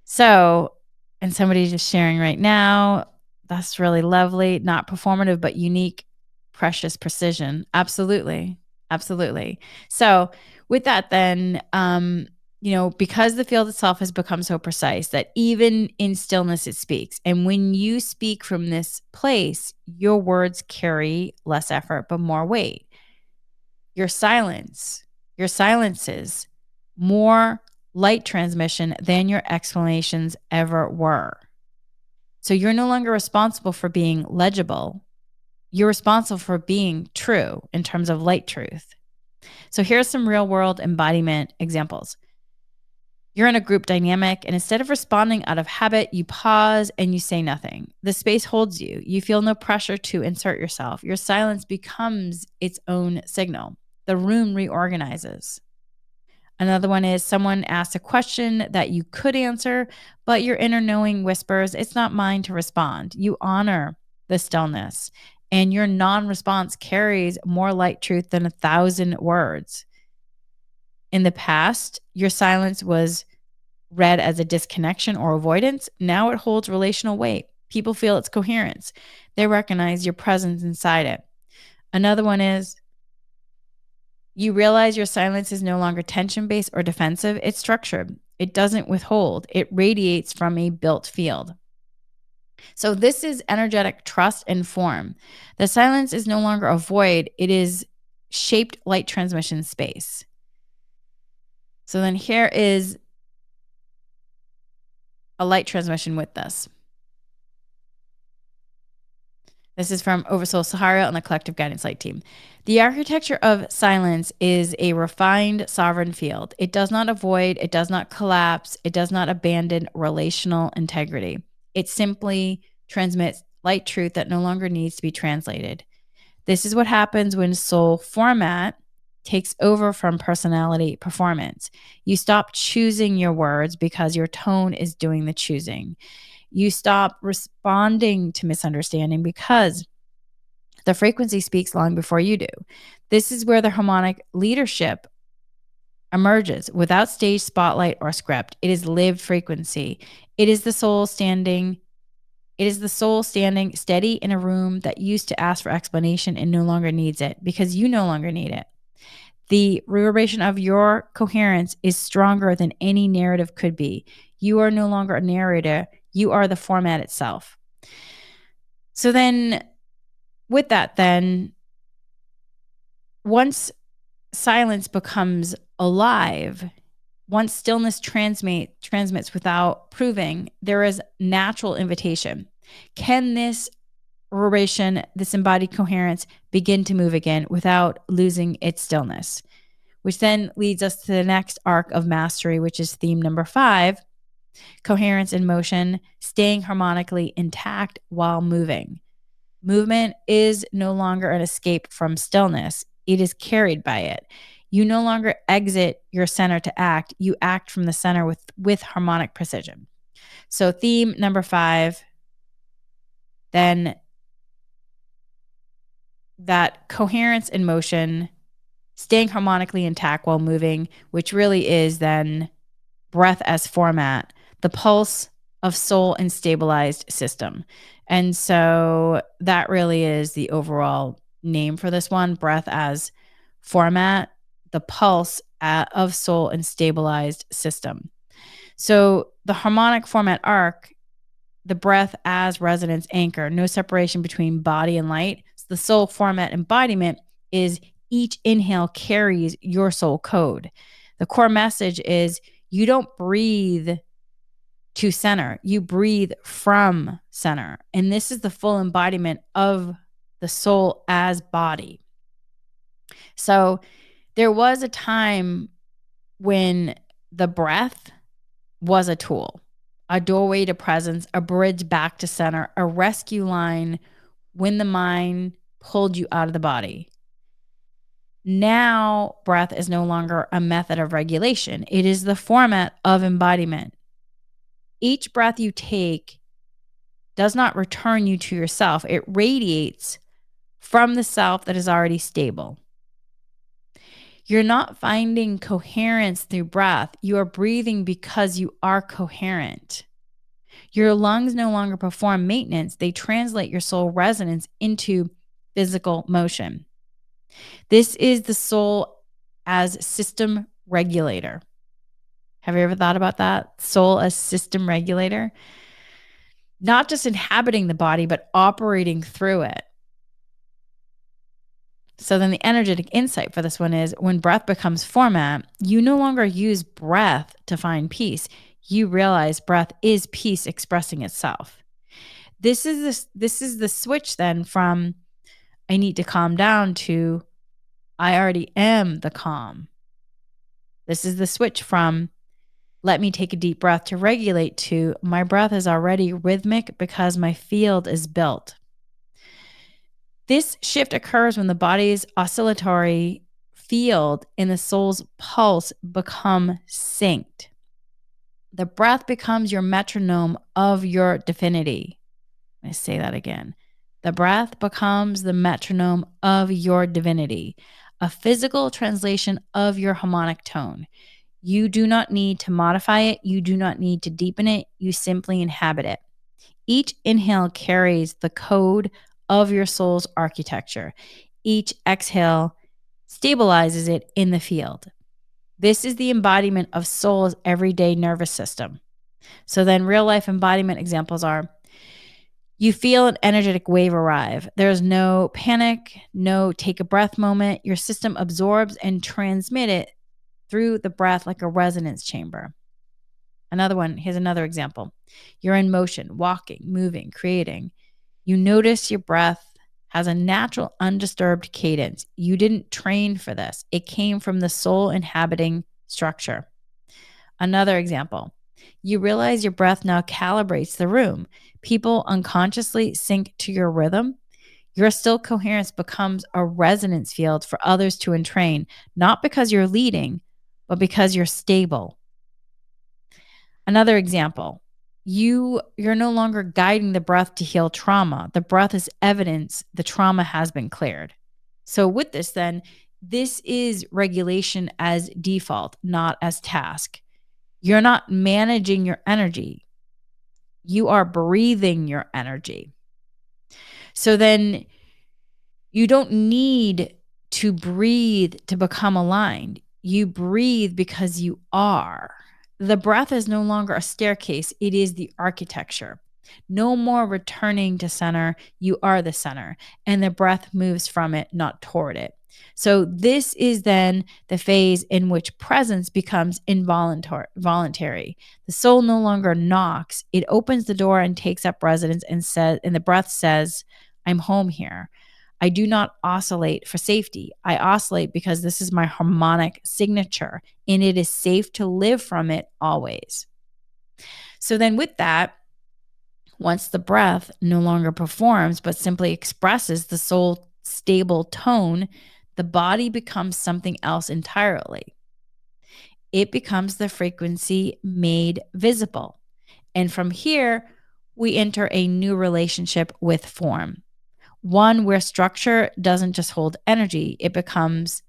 So, and somebody just sharing right now, that's really lovely, not performative, but unique, precious precision. Absolutely. Absolutely. So, with that, then, because the field itself has become so precise that even in stillness it speaks. And when you speak from this place, your words carry less effort, but more weight. Your silences, more light transmission than your explanations ever were. So you're no longer responsible for being legible. You're responsible for being true in terms of light truth. So here's some real world embodiment examples. You're in a group dynamic, and instead of responding out of habit, you pause and you say nothing. The space holds you. You feel no pressure to insert yourself. Your silence becomes its own signal. The room reorganizes. Another one is someone asks a question that you could answer, but your inner knowing whispers, it's not mine to respond. You honor the stillness, and your non response carries more light truth than 1,000 words. In the past, your silence was read as a disconnection or avoidance. Now it holds relational weight. People feel its coherence. They recognize your presence inside it. Another one is you realize your silence is no longer tension-based or defensive. It's structured. It doesn't withhold. It radiates from a built field. So this is energetic trust and form. The silence is no longer a void. It is shaped light transmission space. So then here is a light transmission with this. This is from Oversoul Sahara and the Collective Guidance Light Team. The architecture of silence is a refined sovereign field. It does not avoid, it does not collapse, it does not abandon relational integrity. It simply transmits light truth that no longer needs to be translated. This is what happens when soul format takes over from personality performance. You stop choosing your words because your tone is doing the choosing. You stop responding to misunderstanding because the frequency speaks long before you do. This is where the harmonic leadership emerges without stage, spotlight, or script. It is lived frequency. It is the soul standing. It is the soul standing steady in a room that used to ask for explanation and no longer needs it because you no longer need it. The reverberation of your coherence is stronger than any narrative could be. You are no longer a narrator. You are the format itself. So then, with that, then, once silence becomes alive, once stillness transmits without proving, there is natural invitation. Can this reverberation, this embodied coherence, begin to move again without losing its stillness? Which then leads us to the next arc of mastery, which is theme number 5, coherence in motion, staying harmonically intact while moving. Movement is no longer an escape from stillness. It is carried by it. You no longer exit your center to act. You act from the center with harmonic precision. So theme number 5, then that coherence in motion, staying harmonically intact while moving, which really is then breath as format, the pulse of soul and stabilized system. And so that really is the overall name for this one, breath as format, the pulse of soul and stabilized system. So the harmonic format arc, the breath as resonance anchor, no separation between body and light. So the soul format embodiment is each inhale carries your soul code. The core message is you don't breathe to center, you breathe from center. And this is the full embodiment of the soul as body. So there was a time when the breath was a tool, a doorway to presence, a bridge back to center, a rescue line when the mind pulled you out of the body. Now, breath is no longer a method of regulation. It is the format of embodiment. Each breath you take does not return you to yourself. It radiates from the self that is already stable. You're not finding coherence through breath. You are breathing because you are coherent. Your lungs no longer perform maintenance. They translate your soul resonance into physical motion. This is the soul as system regulator. Have you ever thought about that? Soul as system regulator? Not just inhabiting the body, but operating through it. So then the energetic insight for this one is when breath becomes format, you no longer use breath to find peace. You realize breath is peace expressing itself. This is the switch then from I need to calm down to I already am the calm. This is the switch from let me take a deep breath to regulate to my breath is already rhythmic because my field is built. This shift occurs when the body's oscillatory field and the soul's pulse become synced. The breath becomes your metronome of your divinity. I say that again. The breath becomes the metronome of your divinity, a physical translation of your harmonic tone. You do not need to modify it. You do not need to deepen it. You simply inhabit it. Each inhale carries the code of your soul's architecture. Each exhale stabilizes it in the field. This is the embodiment of soul's everyday nervous system. So then real life embodiment examples are you feel an energetic wave arrive. There's no panic, no take a breath moment. Your system absorbs and transmits it through the breath like a resonance chamber. Another one, here's another example. You're in motion, walking, moving, creating. You notice your breath has a natural, undisturbed cadence. You didn't train for this. It came from the soul inhabiting structure. Another example, you realize your breath now calibrates the room. People unconsciously sync to your rhythm. Your still coherence becomes a resonance field for others to entrain, not because you're leading, but because you're stable. Another example, you're no longer guiding the breath to heal trauma. The breath is evidence the trauma has been cleared. So with this then, This is regulation as default, not as task. You're not managing your energy. You are breathing your energy. So then you don't need to breathe to become aligned. You breathe because you are. The breath is no longer a staircase, it is the architecture. No more returning to center. You are the center, and the breath moves from it, not toward it. So, this is then the phase in which presence becomes involuntary. The soul no longer knocks, it opens the door and takes up residence and says, and the breath says, I'm home here. I do not oscillate for safety. I oscillate because this is my harmonic signature and it is safe to live from it always. So then with that, once the breath no longer performs but simply expresses the soul stable tone, the body becomes something else entirely. It becomes the frequency made visible. And from here, we enter a new relationship with form. One where structure doesn't just hold energy, it becomes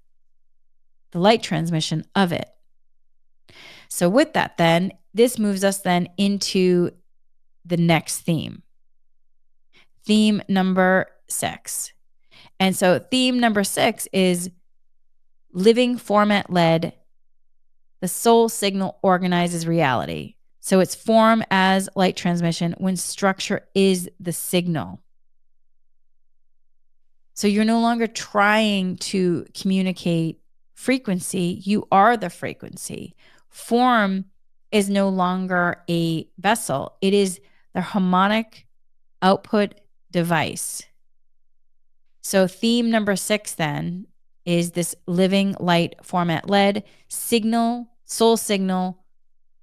the light transmission of it. So, with that, then, this moves us then into the next theme, theme number 6. And so, theme number 6 is living format led. The soul signal organizes reality. So, it's form as light transmission when structure is the signal. So you're no longer trying to communicate frequency. You are the frequency. Form is no longer a vessel. It is the harmonic output device. So theme number 6 then is this living light format led signal, soul signal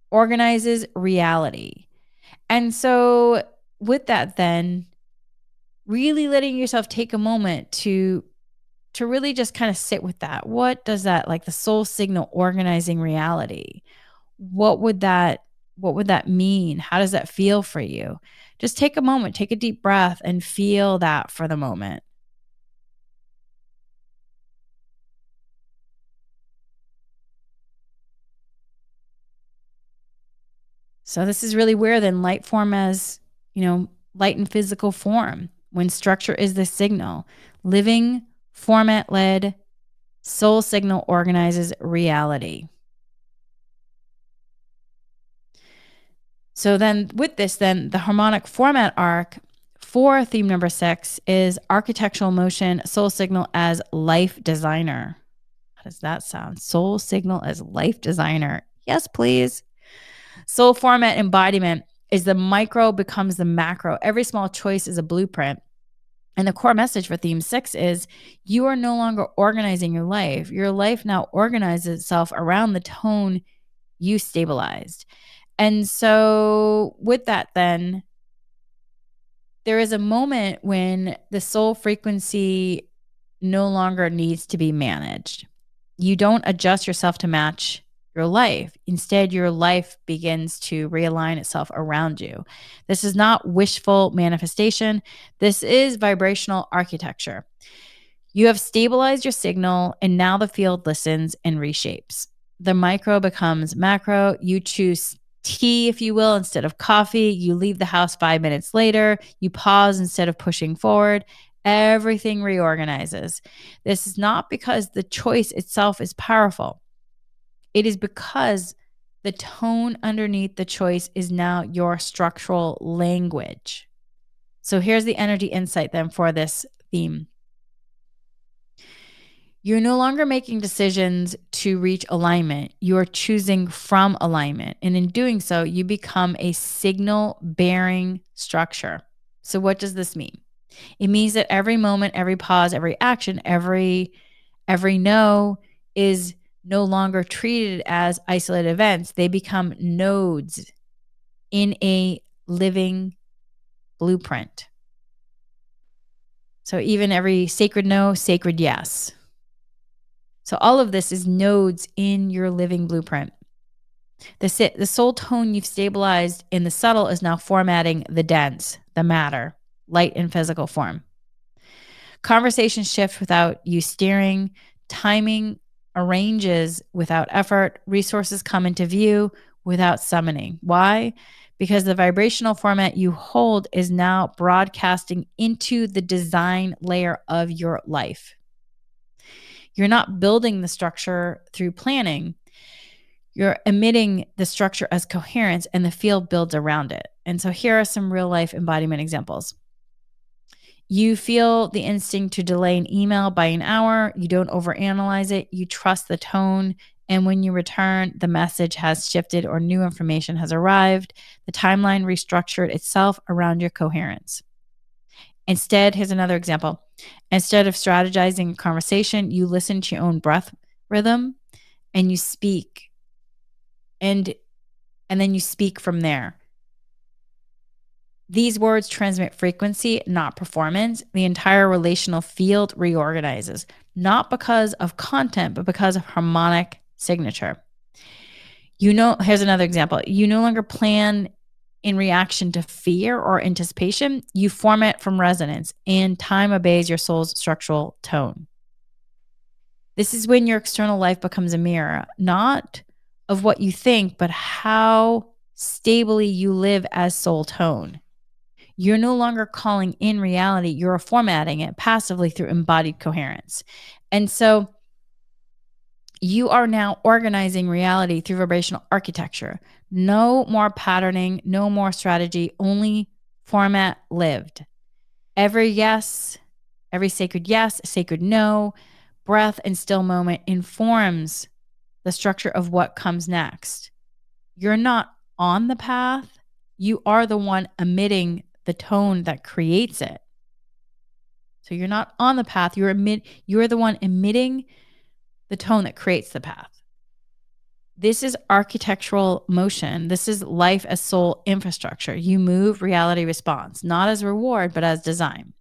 organizes reality. And so with that then, really letting yourself take a moment to really just kind of sit with that. What does that, like the soul signal organizing reality? What would that mean? How does that feel for you? Just take a moment, take a deep breath and feel that for the moment. So this is really where then light form as, light and physical form, when structure is the signal. Living format led soul signal organizes reality. So then with this, then the harmonic format arc for theme number 6 is architectural motion, soul signal as life designer. How does that sound? Soul signal as life designer. Yes, please. Soul format embodiment is the micro becomes the macro. Every small choice is a blueprint. And the core message for theme 6 is you are no longer organizing your life. Your life now organizes itself around the tone you stabilized. And so, with that, then, there is a moment when the soul frequency no longer needs to be managed. You don't adjust yourself to match your life. Instead, your life begins to realign itself around you. This is not wishful manifestation, this is vibrational architecture. You have stabilized your signal, and now the field listens and reshapes. The micro becomes macro. You choose tea, if you will, instead of coffee. You leave the house 5 minutes later. You pause instead of pushing forward. Everything reorganizes. This is not because the choice itself is powerful. It is because the tone underneath the choice is now your structural language. So here's the energy insight then for this theme. You're no longer making decisions to reach alignment. You are choosing from alignment. And in doing so, you become a signal bearing structure. So, what does this mean? It means that every moment, every pause, every action, every no is no longer treated as isolated events. They become nodes in a living blueprint. So, even every sacred no, sacred yes. So all of this is nodes in your living blueprint. The soul tone you've stabilized in the subtle is now formatting the dense, the matter, light and physical form. Conversations shift without you steering. Timing arranges without effort. Resources come into view without summoning. Why? Because the vibrational format you hold is now broadcasting into the design layer of your life. You're not building the structure through planning. You're emitting the structure as coherence, and the field builds around it. And so here are some real life embodiment examples. You feel the instinct to delay an email by an hour. You don't overanalyze it. You trust the tone. And when you return, the message has shifted or new information has arrived. The timeline restructured itself around your coherence. Instead, here's another example. Instead of strategizing a conversation, you listen to your own breath rhythm and you speak. And then you speak from there. These words transmit frequency, not performance. The entire relational field reorganizes, not because of content, but because of harmonic signature. Here's another example. You no longer plan in reaction to fear or anticipation. You format from resonance, and time obeys your soul's structural tone. This is when your external life becomes a mirror, not of what you think, but how stably you live as soul tone. You're no longer calling in reality, you're formatting it passively through embodied coherence. And so you are now organizing reality through vibrational architecture. No more patterning, no more strategy, only format lived. Every yes, every sacred yes, sacred no, breath and still moment informs the structure of what comes next. You're not on the path, you are the one emitting the tone that creates it. So you're not on the path, you're the one emitting the tone that creates the path. This is architectural motion. This is life as soul infrastructure. You move, reality responds, not as reward, but as design.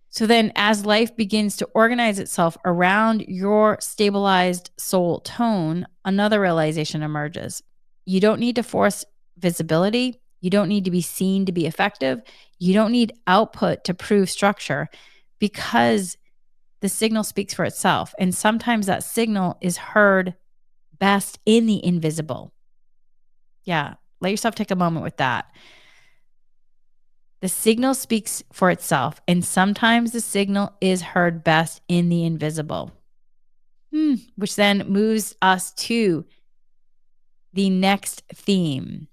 So then, as life begins to organize itself around your stabilized soul tone, another realization emerges. You don't need to force visibility. You don't need to be seen to be effective. You don't need output to prove structure, because the signal speaks for itself. And sometimes that signal is heard best in the invisible. Yeah, let yourself take a moment with that. The signal speaks for itself, and sometimes the signal is heard best in the invisible. Which then moves us to the next theme.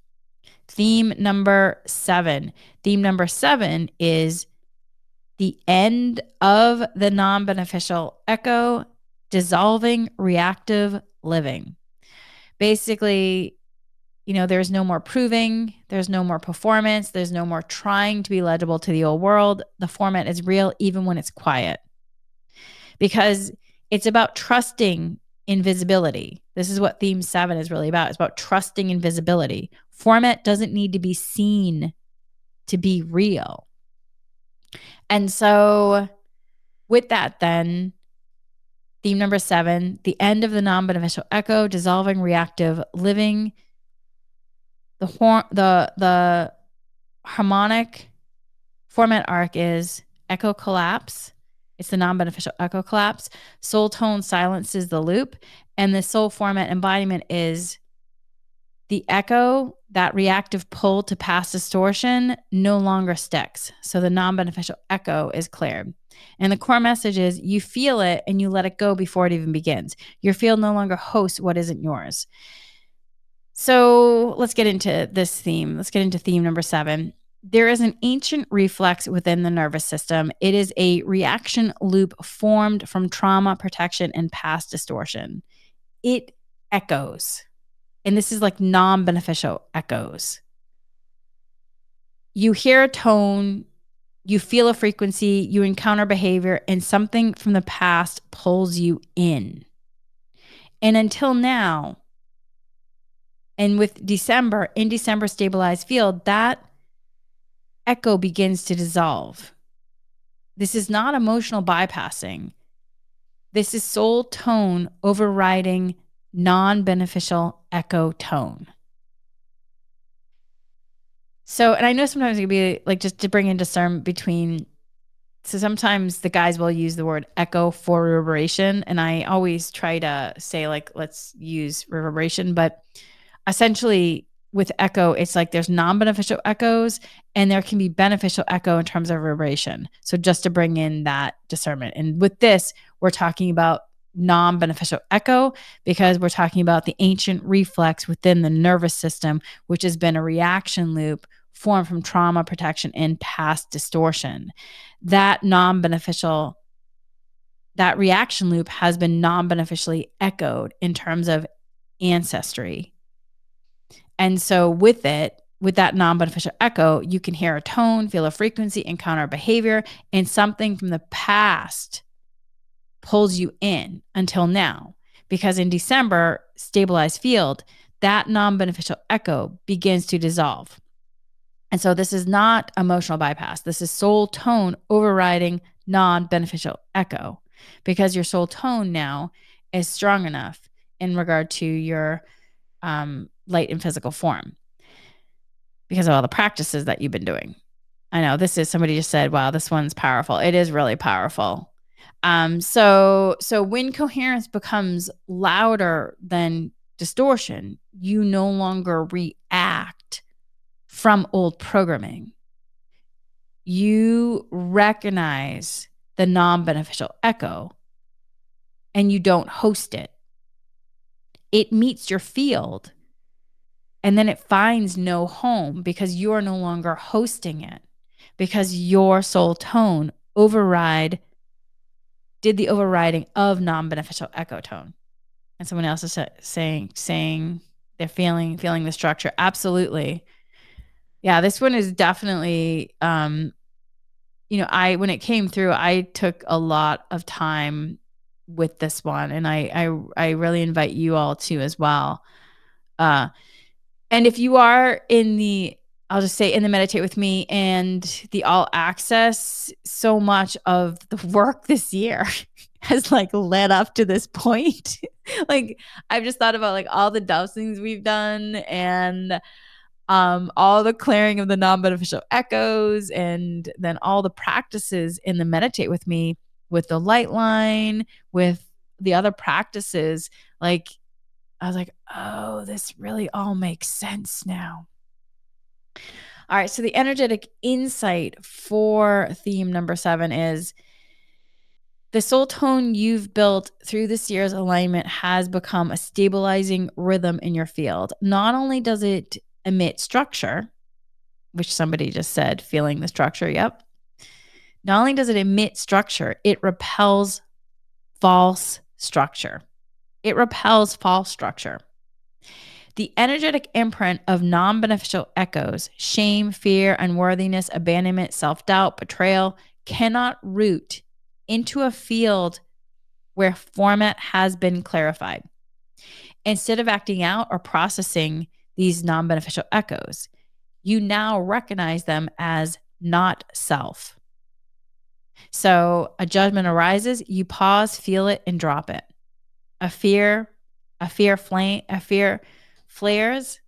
Theme number 7. Theme number 7 is the end of the non-beneficial echo, dissolving reactive living. Basically, there's no more proving, there's no more performance, there's no more trying to be legible to the old world. The format is real even when it's quiet, because it's about trusting invisibility. This is what theme 7 is really about. It's about trusting invisibility. Format doesn't need to be seen to be real. And so with that, then, theme number 7, the end of the non-beneficial echo, dissolving reactive living. The harmonic format arc is echo collapse. It's the non-beneficial echo collapse. Soul tone silences the loop. And the soul format embodiment is the echo, that reactive pull to past distortion, no longer sticks. So the non-beneficial echo is cleared. And the core message is you feel it and you let it go before it even begins. Your field no longer hosts what isn't yours. So let's get into this theme. Let's get into theme number 7. There is an ancient reflex within the nervous system. It is a reaction loop formed from trauma, protection, and past distortion. It echoes. And this is like non-beneficial echoes. You hear a tone, you feel a frequency, you encounter behavior, and something from the past pulls you in. And until now, and with December, in December stabilized field, that echo begins to dissolve. This is not emotional bypassing. This is soul tone overriding non-beneficial echo tone. So, and I know sometimes it can be like just to bring in discernment between So sometimes the guys will use the word echo for reverberation. And I always try to say, like, let's use reverberation. But essentially, with echo, it's like there's non-beneficial echoes and there can be beneficial echo in terms of reverberation. So just to bring in that discernment. And with this, we're talking about non-beneficial echo because we're talking about the ancient reflex within the nervous system, which has been a reaction loop formed from trauma, protection, and past distortion. That non-beneficial, that reaction loop has been non-beneficially echoed in terms of ancestry. And so with it, with that non-beneficial echo, you can hear a tone, feel a frequency, encounter a behavior, and something from the past pulls you in until now. Because in December, stabilized field, that non-beneficial echo begins to dissolve. And so this is not emotional bypass. This is soul tone overriding non-beneficial echo because your soul tone now is strong enough in regard to your light and physical form because of all the practices that you've been doing. I know this is, somebody just said, wow, this one's powerful. It is really powerful. So when coherence becomes louder than distortion, you no longer react from old programming. You recognize the non-beneficial echo and you don't host it. It meets your field and then it finds no home because you're no longer hosting it, because your soul tone did the overriding of non-beneficial echo tone. And someone else is saying they're feeling the structure. Absolutely. Yeah, this one is definitely when it came through, I took a lot of time with this one, and I really invite you all to as well. And if you are I'll just say in the Meditate with Me and the All Access, so much of the work this year has like led up to this point. Like I've just thought about like all the dowsings we've done and all the clearing of the non-beneficial echoes, and then all the practices in the Meditate with Me with the light line, with the other practices. Like I was like, oh, this really all makes sense now. All right. So the energetic insight for theme number 7 is the soul tone you've built through this year's alignment has become a stabilizing rhythm in your field. Not only does it emit structure, which somebody just said, feeling the structure. Yep. Not only does it emit structure, it repels false structure. It repels false structure. The energetic imprint of non-beneficial echoes, shame, fear, unworthiness, abandonment, self-doubt, betrayal, cannot root into a field where format has been clarified. Instead of acting out or processing these non-beneficial echoes, you now recognize them as not self. So a judgment arises, you pause, feel it, and drop it. A fear flares.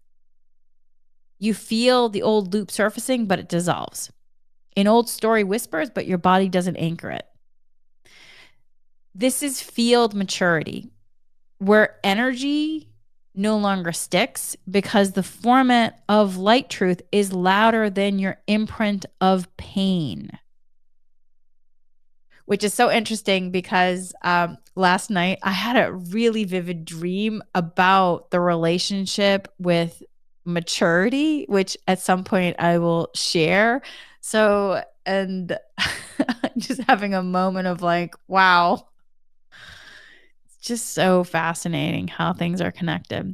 You feel the old loop surfacing, but it dissolves. An old story whispers, but your body doesn't anchor it. This is field maturity, where energy no longer sticks because the format of light truth is louder than your imprint of pain. Which is so interesting because last night I had a really vivid dream about the relationship with maturity, which at some point I will share. So, and just having a moment of like, wow, it's just so fascinating how things are connected.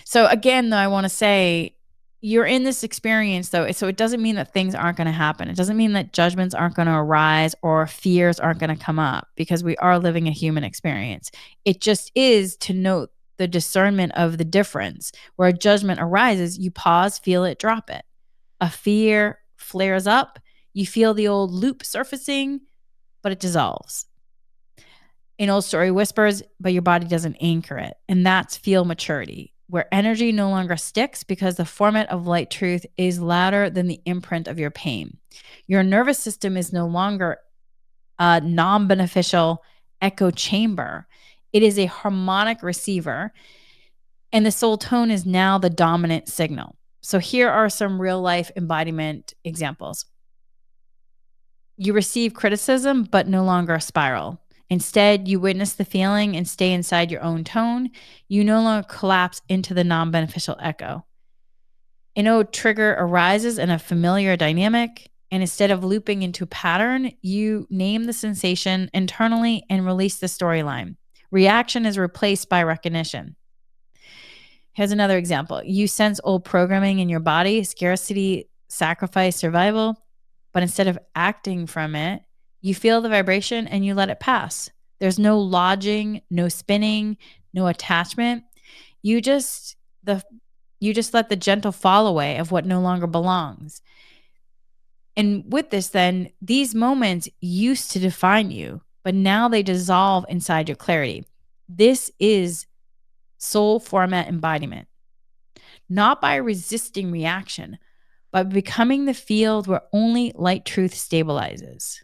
So again, though, I want to say you're in this experience though. So it doesn't mean that things aren't going to happen. It doesn't mean that judgments aren't going to arise or fears aren't going to come up, because we are living a human experience. It just is to note the discernment of the difference. Where a judgment arises, you pause, feel it, drop it. A fear flares up, you feel the old loop surfacing, but it dissolves. An old story whispers, but your body doesn't anchor it. And that's feel maturity. where energy no longer sticks because the format of light truth is louder than the imprint of your pain. Your nervous system is no longer a non-beneficial echo chamber. It is a harmonic receiver, and the soul tone is now the dominant signal. So here are some real life embodiment examples. You receive criticism, but no longer spiral. Instead, you witness the feeling and stay inside your own tone. You no longer collapse into the non beneficial echo. An old trigger arises in a familiar dynamic, and instead of looping into pattern, you name the sensation internally and release the storyline. Reaction is replaced by recognition. Here's another example. You sense old programming in your body, scarcity, sacrifice, survival, but instead of acting from it, you feel the vibration and you let it pass. There's no lodging, no spinning, no attachment. You just let the gentle fall away of what no longer belongs. And with this, then, these moments used to define you, but now they dissolve inside your clarity. This is soul format embodiment, not by resisting reaction, but becoming the field where only light truth stabilizes.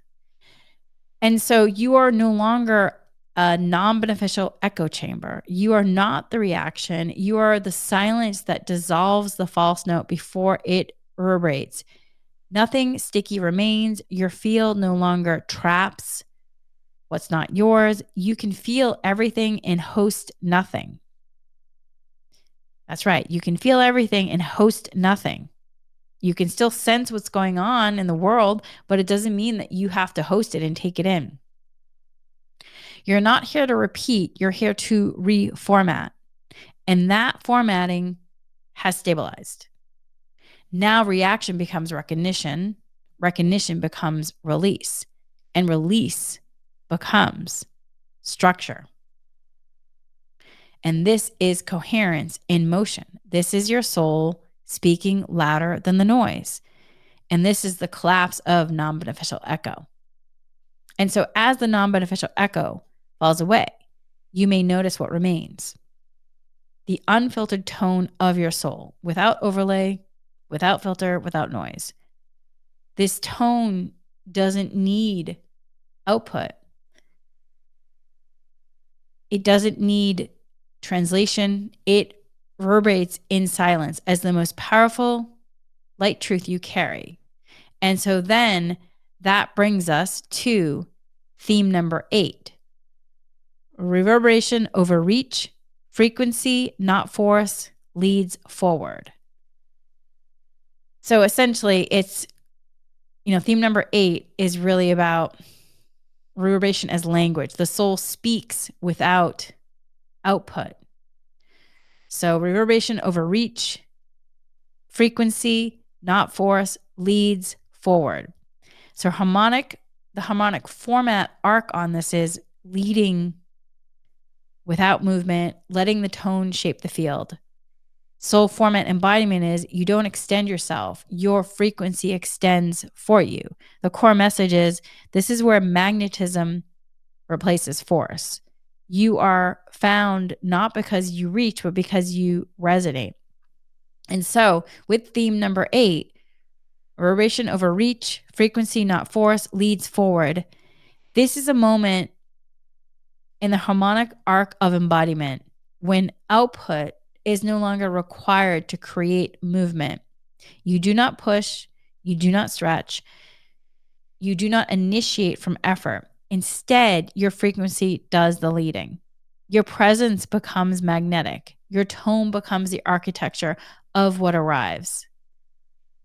And so you are no longer a non-beneficial echo chamber. You are not the reaction. You are the silence that dissolves the false note before it reverberates. Nothing sticky remains. Your field no longer traps what's not yours. You can feel everything and host nothing. That's right. You can feel everything and host nothing. You can still sense what's going on in the world, but it doesn't mean that you have to host it and take it in. You're not here to repeat. You're here to reformat. And that formatting has stabilized. Now reaction becomes recognition. Recognition becomes release. And release becomes structure. And this is coherence in motion. This is your soul speaking louder than the noise. And this is the collapse of non-beneficial echo. And so as the non-beneficial echo falls away, you may notice what remains. The unfiltered tone of your soul, without overlay, without filter, without noise. This tone doesn't need output. It doesn't need translation. It reverberates in silence as the most powerful light truth you carry. And so then that brings us to theme number 8. Reverberation over reach, frequency, not force, leads forward. So essentially it's, theme number 8 is really about reverberation as language. The soul speaks without output. So reverberation over reach, frequency, not force, leads forward. So the harmonic format arc on this is leading without movement, letting the tone shape the field. Soul format embodiment is you don't extend yourself. Your frequency extends for you. The core message is this is where magnetism replaces force. You are found not because you reach, but because you resonate. And so with theme number 8, reverberation over reach, frequency, not force, leads forward. This is a moment in the harmonic arc of embodiment when output is no longer required to create movement. You do not push, you do not stretch, you do not initiate from effort. Instead, your frequency does the leading. Your presence becomes magnetic. Your tone becomes the architecture of what arrives.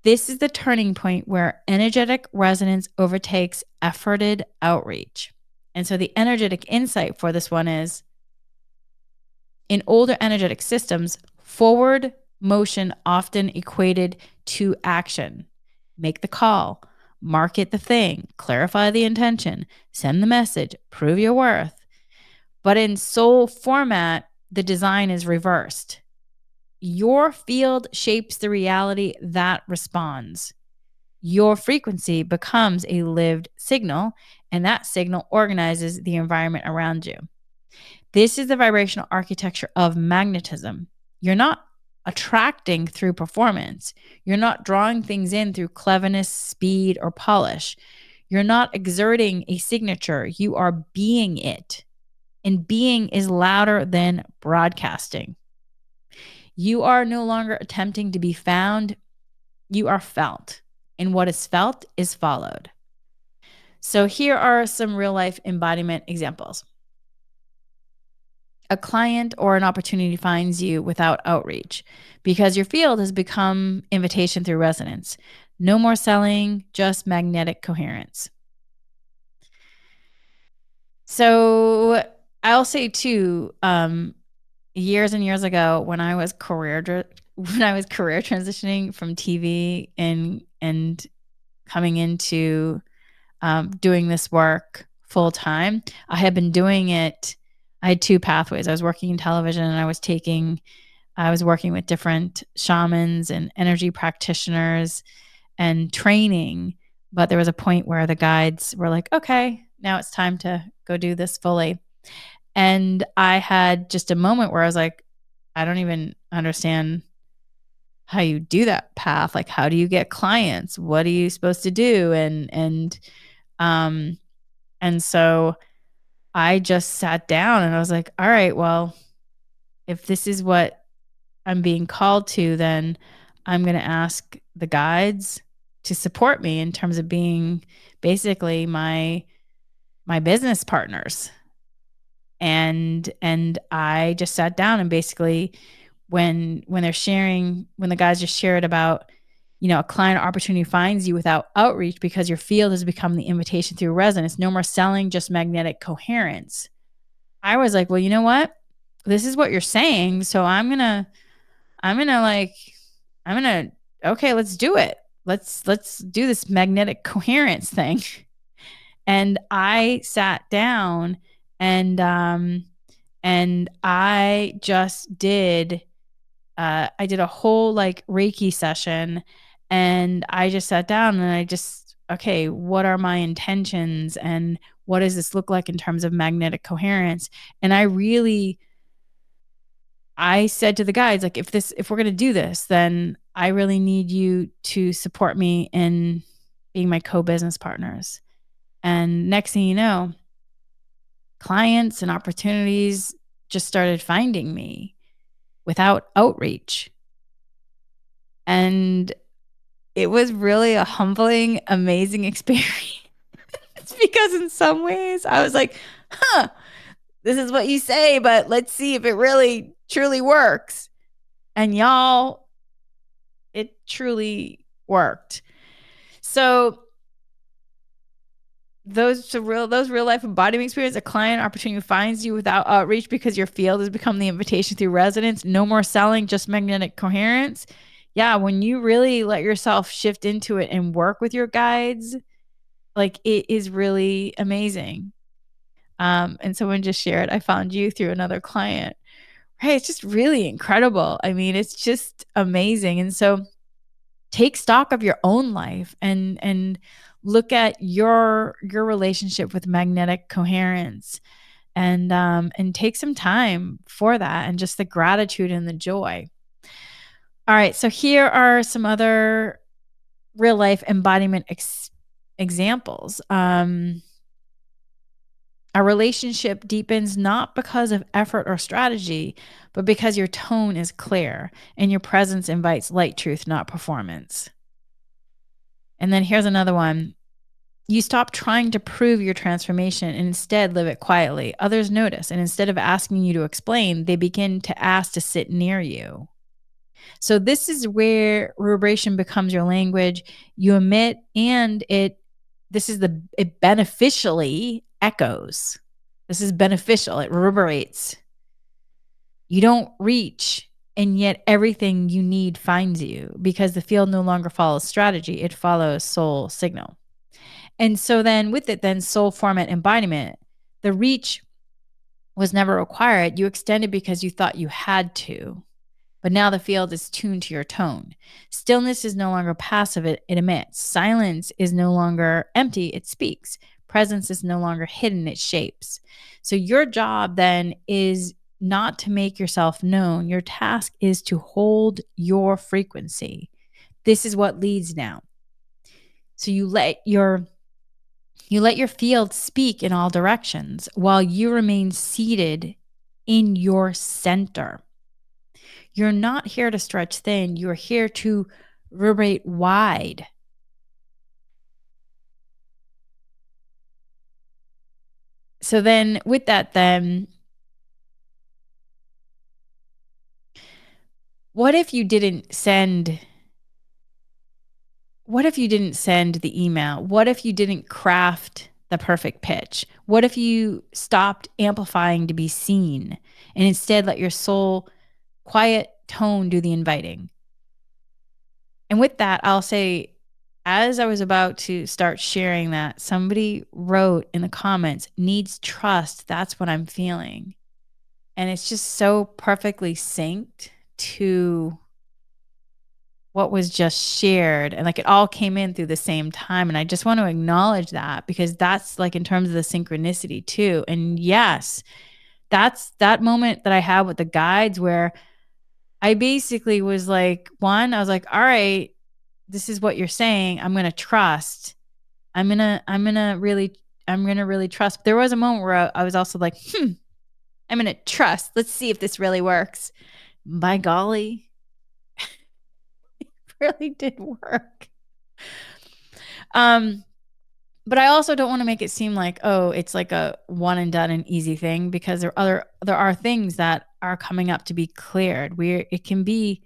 This is the turning point where energetic resonance overtakes efforted outreach. And so the energetic insight for this one is, in older energetic systems, forward motion often equated to action. Make the call, market the thing, clarify the intention, send the message, prove your worth. But in soul format, the design is reversed. Your field shapes the reality that responds. Your frequency becomes a lived signal, and that signal organizes the environment around you. This is the vibrational architecture of magnetism. You're not attracting through performance. You're not drawing things in through cleverness, speed, or polish. You're not exerting a signature. You are being it. And being is louder than broadcasting. You are no longer attempting to be found. You are felt. And what is felt is followed. So here are some real life embodiment examples. A client or an opportunity finds you without outreach because your field has become invitation through resonance. No more selling, just magnetic coherence. So I'll say too, years and years ago when I was career transitioning from TV and coming into doing this work full time, I had been doing it. I had two pathways. I was working in television and I was working with different shamans and energy practitioners and training. But there was a point where the guides were like, okay, now it's time to go do this fully. And I had just a moment where I was like, I don't even understand how you do that path. Like, how do you get clients? What are you supposed to do? Um, and so I just sat down and I was like, all right, well, if this is what I'm being called to, then I'm going to ask the guides to support me in terms of being basically my business partners. And I just sat down and basically when they're sharing, when the guys just shared about, a client opportunity finds you without outreach because your field has become the invitation through resonance. No more selling, just magnetic coherence. I was like, well, you know what? This is what you're saying. So okay, let's do it. Let's do this magnetic coherence thing. And I sat down and I just did I did a whole like Reiki session and I just sat down and okay, what are my intentions and what does this look like in terms of magnetic coherence? And I said to the guides, like, if we're going to do this, then I really need you to support me in being my co-business partners. And next thing you know, clients and opportunities just started finding me without outreach. And it was really a humbling, amazing experience because in some ways I was like, this is what you say, but let's see if it really truly works. And y'all, it truly worked. So those real life embodiment experience, a client opportunity finds you without outreach because your field has become the invitation through resonance. No more selling, just magnetic coherence. Yeah, when you really let yourself shift into it and work with your guides, like it is really amazing. And someone just shared, I found you through another client. Right. It's just really incredible. I mean, it's just amazing. And so take stock of your own life and look at your relationship with magnetic coherence and take some time for that and just the gratitude and the joy. All right. So here are some other real life embodiment examples. A relationship deepens not because of effort or strategy, but because your tone is clear and your presence invites light truth, not performance. And then here's another one. You stop trying to prove your transformation and instead live it quietly. Others notice, and instead of asking you to explain, they begin to ask to sit near you. So this is where reverberation becomes your language. You emit, and it beneficially echoes. This is beneficial. It reverberates. You don't reach, and yet everything you need finds you because the field no longer follows strategy. It follows soul signal. And so then with it, then soul format embodiment, the reach was never required. You extended because you thought you had to. But now the field is tuned to your tone. Stillness is no longer passive, it emits. Silence is no longer empty, it speaks. Presence is no longer hidden, it shapes. So your job then is not to make yourself known. Your task is to hold your frequency. This is what leads now. So you let your field speak in all directions while you remain seated in your center. You're not here to stretch thin. You're here to reverberate wide. So then with that, then what if you didn't send the email? What if you didn't craft the perfect pitch? What if you stopped amplifying to be seen and instead let your soul quiet tone do the inviting? And with that, I'll say, as I was about to start sharing that, somebody wrote in the comments, needs trust. That's what I'm feeling. And it's just so perfectly synced to what was just shared. And like it all came in through the same time. And I just want to acknowledge that because that's like in terms of the synchronicity too. And yes, that's that moment that I had with the guides where I basically was like, I was like, all right, this is what you're saying. I'm going to trust. I'm going to really trust. There was a moment where I was also like, I'm going to trust. Let's see if this really works. By golly, it really did work. But I also don't want to make it seem like, oh, it's like a one and done and easy thing because there are things that are coming up to be cleared. It can be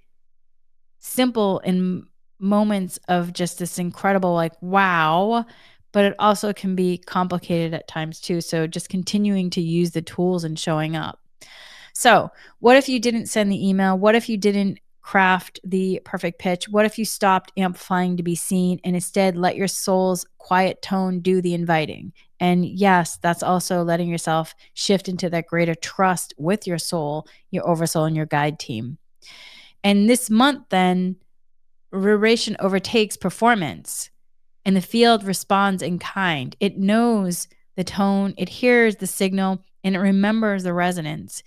simple in moments of just this incredible like wow, but it also can be complicated at times too. So just continuing to use the tools and showing up. So, what if you didn't send the email? What if you didn't craft the perfect pitch? What if you stopped amplifying to be seen and instead let your soul's quiet tone do the inviting? And yes, that's also letting yourself shift into that greater trust with your soul, your oversoul, and your guide team. And this month, then, reverberation overtakes performance and the field responds in kind. It knows the tone, it hears the signal, and it remembers the resonance.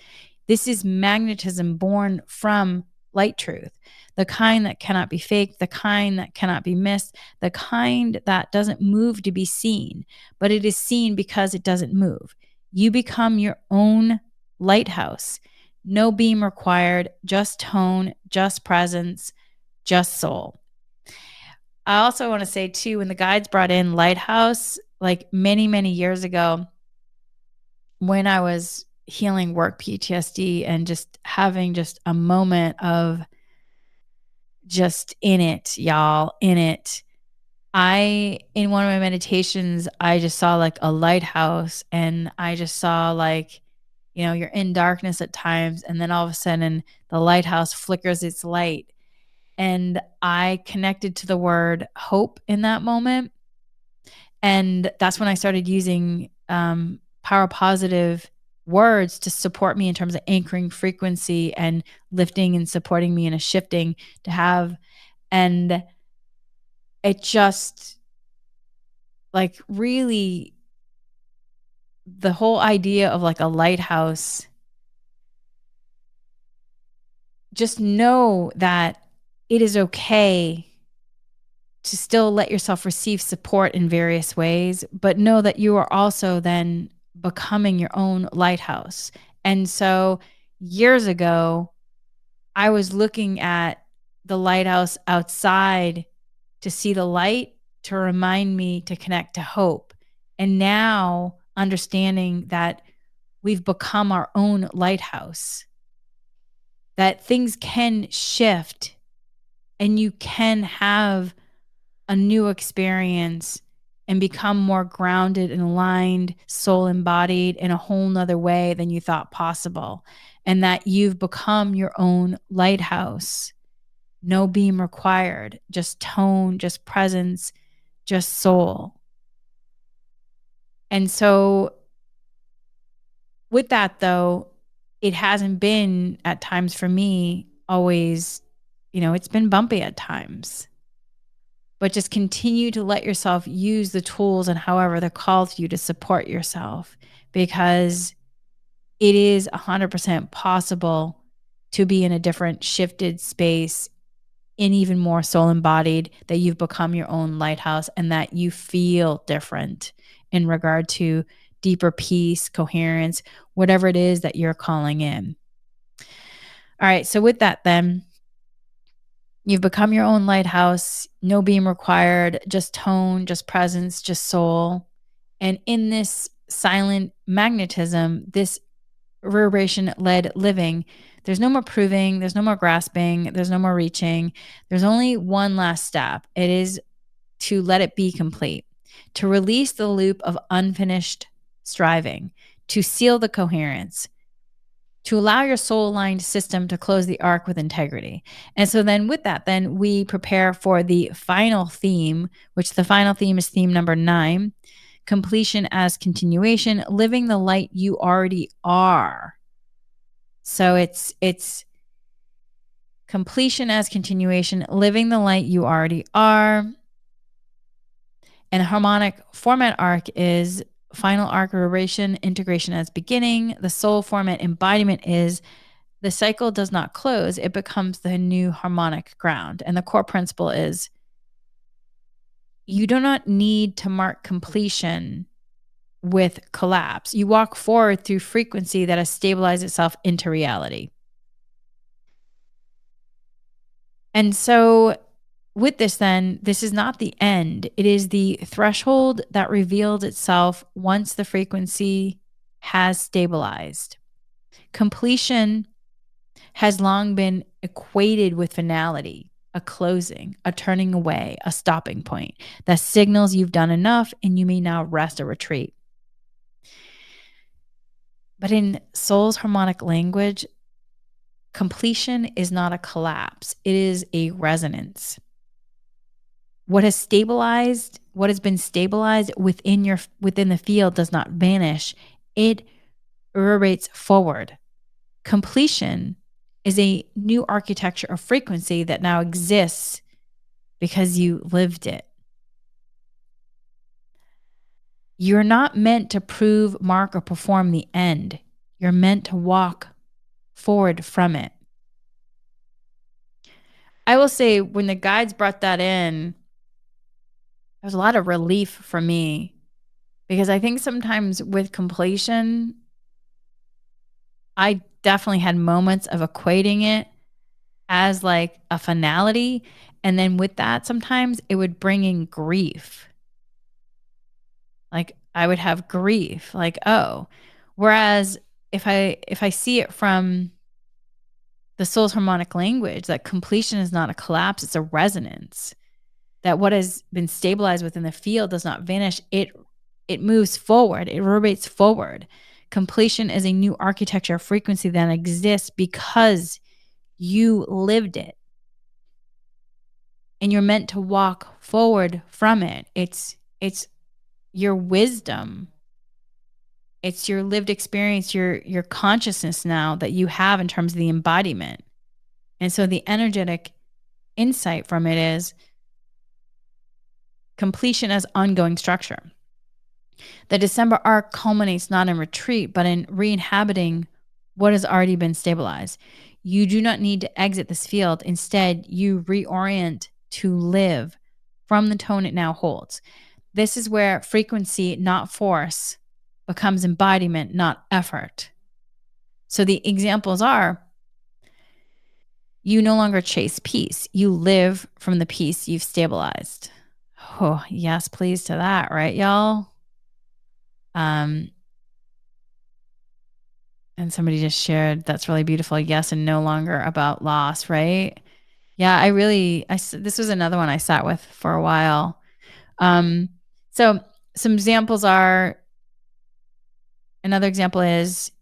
This is magnetism born from light truth, the kind that cannot be faked, the kind that cannot be missed, the kind that doesn't move to be seen, but it is seen because it doesn't move. You become your own lighthouse. No beam required, just tone, just presence, just soul. I also want to say too, when the guides brought in Lighthouse, like many, many years ago, when I was healing work PTSD and just having just a moment of just in it, y'all, in it. In one of my meditations, I just saw like a lighthouse and I just saw like, you're in darkness at times. And then all of a sudden the lighthouse flickers its light. And I connected to the word hope in that moment. And that's when I started using power positive words to support me in terms of anchoring frequency and lifting and supporting me in a shifting to have. And it just like really the whole idea of like a lighthouse, just know that it is okay to still let yourself receive support in various ways, but know that you are also then becoming your own lighthouse. And so years ago, I was looking at the lighthouse outside to see the light to remind me to connect to hope. And now understanding that we've become our own lighthouse, that things can shift and you can have a new experience and become more grounded and aligned, soul embodied in a whole nother way than you thought possible. And that you've become your own lighthouse. No beam required, just tone, just presence, just soul. And so, with that though, it hasn't been at times for me always, it's been bumpy at times. But just continue to let yourself use the tools and however they're called to you to support yourself because it is 100% possible to be in a different shifted space, in even more soul embodied, that you've become your own lighthouse and that you feel different in regard to deeper peace, coherence, whatever it is that you're calling in. All right. So with that, then you've become your own lighthouse, no beam required, just tone, just presence, just soul. And in this silent magnetism, this reverberation led living, there's no more proving, there's no more grasping, there's no more reaching. There's only one last step. It is to let it be complete, to release the loop of unfinished striving, to seal the coherence, to allow your soul aligned system to close the arc with integrity. And so then with that, then we prepare for the final theme, which the final theme is theme number 9, completion as continuation, living the light you already are. So it's completion as continuation, living the light you already are. And harmonic format arc is final arc reverberation, integration as beginning. The soul format embodiment is the cycle does not close, it becomes the new harmonic ground. And the core principle is you do not need to mark completion with collapse. You walk forward through frequency that has stabilized itself into reality. And so, with this, then, this is not the end. It is the threshold that revealed itself once the frequency has stabilized. Completion has long been equated with finality, a closing, a turning away, a stopping point that signals you've done enough and you may now rest or retreat. But in soul's harmonic language, completion is not a collapse, it is a resonance. What has stabilized, what has been stabilized within the field does not vanish. It reverberates forward. Completion is a new architecture of frequency that now exists because you lived it. You're not meant to prove, mark, or perform the end. You're meant to walk forward from it. I will say, when the guides brought that in, there was a lot of relief for me, because I think sometimes with completion, I definitely had moments of equating it as like a finality. And then with that, sometimes it would bring in grief. Like I would have grief, like, oh, whereas if I see it from the soul's harmonic language, that completion is not a collapse, it's a resonance. That what has been stabilized within the field does not vanish. It moves forward, it reverberates forward. Completion is a new architecture of frequency that exists because you lived it. And you're meant to walk forward from it. It's your wisdom. It's your lived experience, your consciousness now that you have in terms of the embodiment. And so the energetic insight from it is completion as ongoing structure. The December arc culminates not in retreat, but in re-inhabiting what has already been stabilized. You do not need to exit this field. Instead, you reorient to live from the tone it now holds. This is where frequency, not force, becomes embodiment, not effort. So the examples are, you no longer chase peace. You live from the peace you've stabilized. Oh, yes, please to that, right, y'all? And somebody just shared, that's really beautiful. Yes, and no longer about loss, right? Yeah, this was another one I sat with for a while. So some examples are, another example is,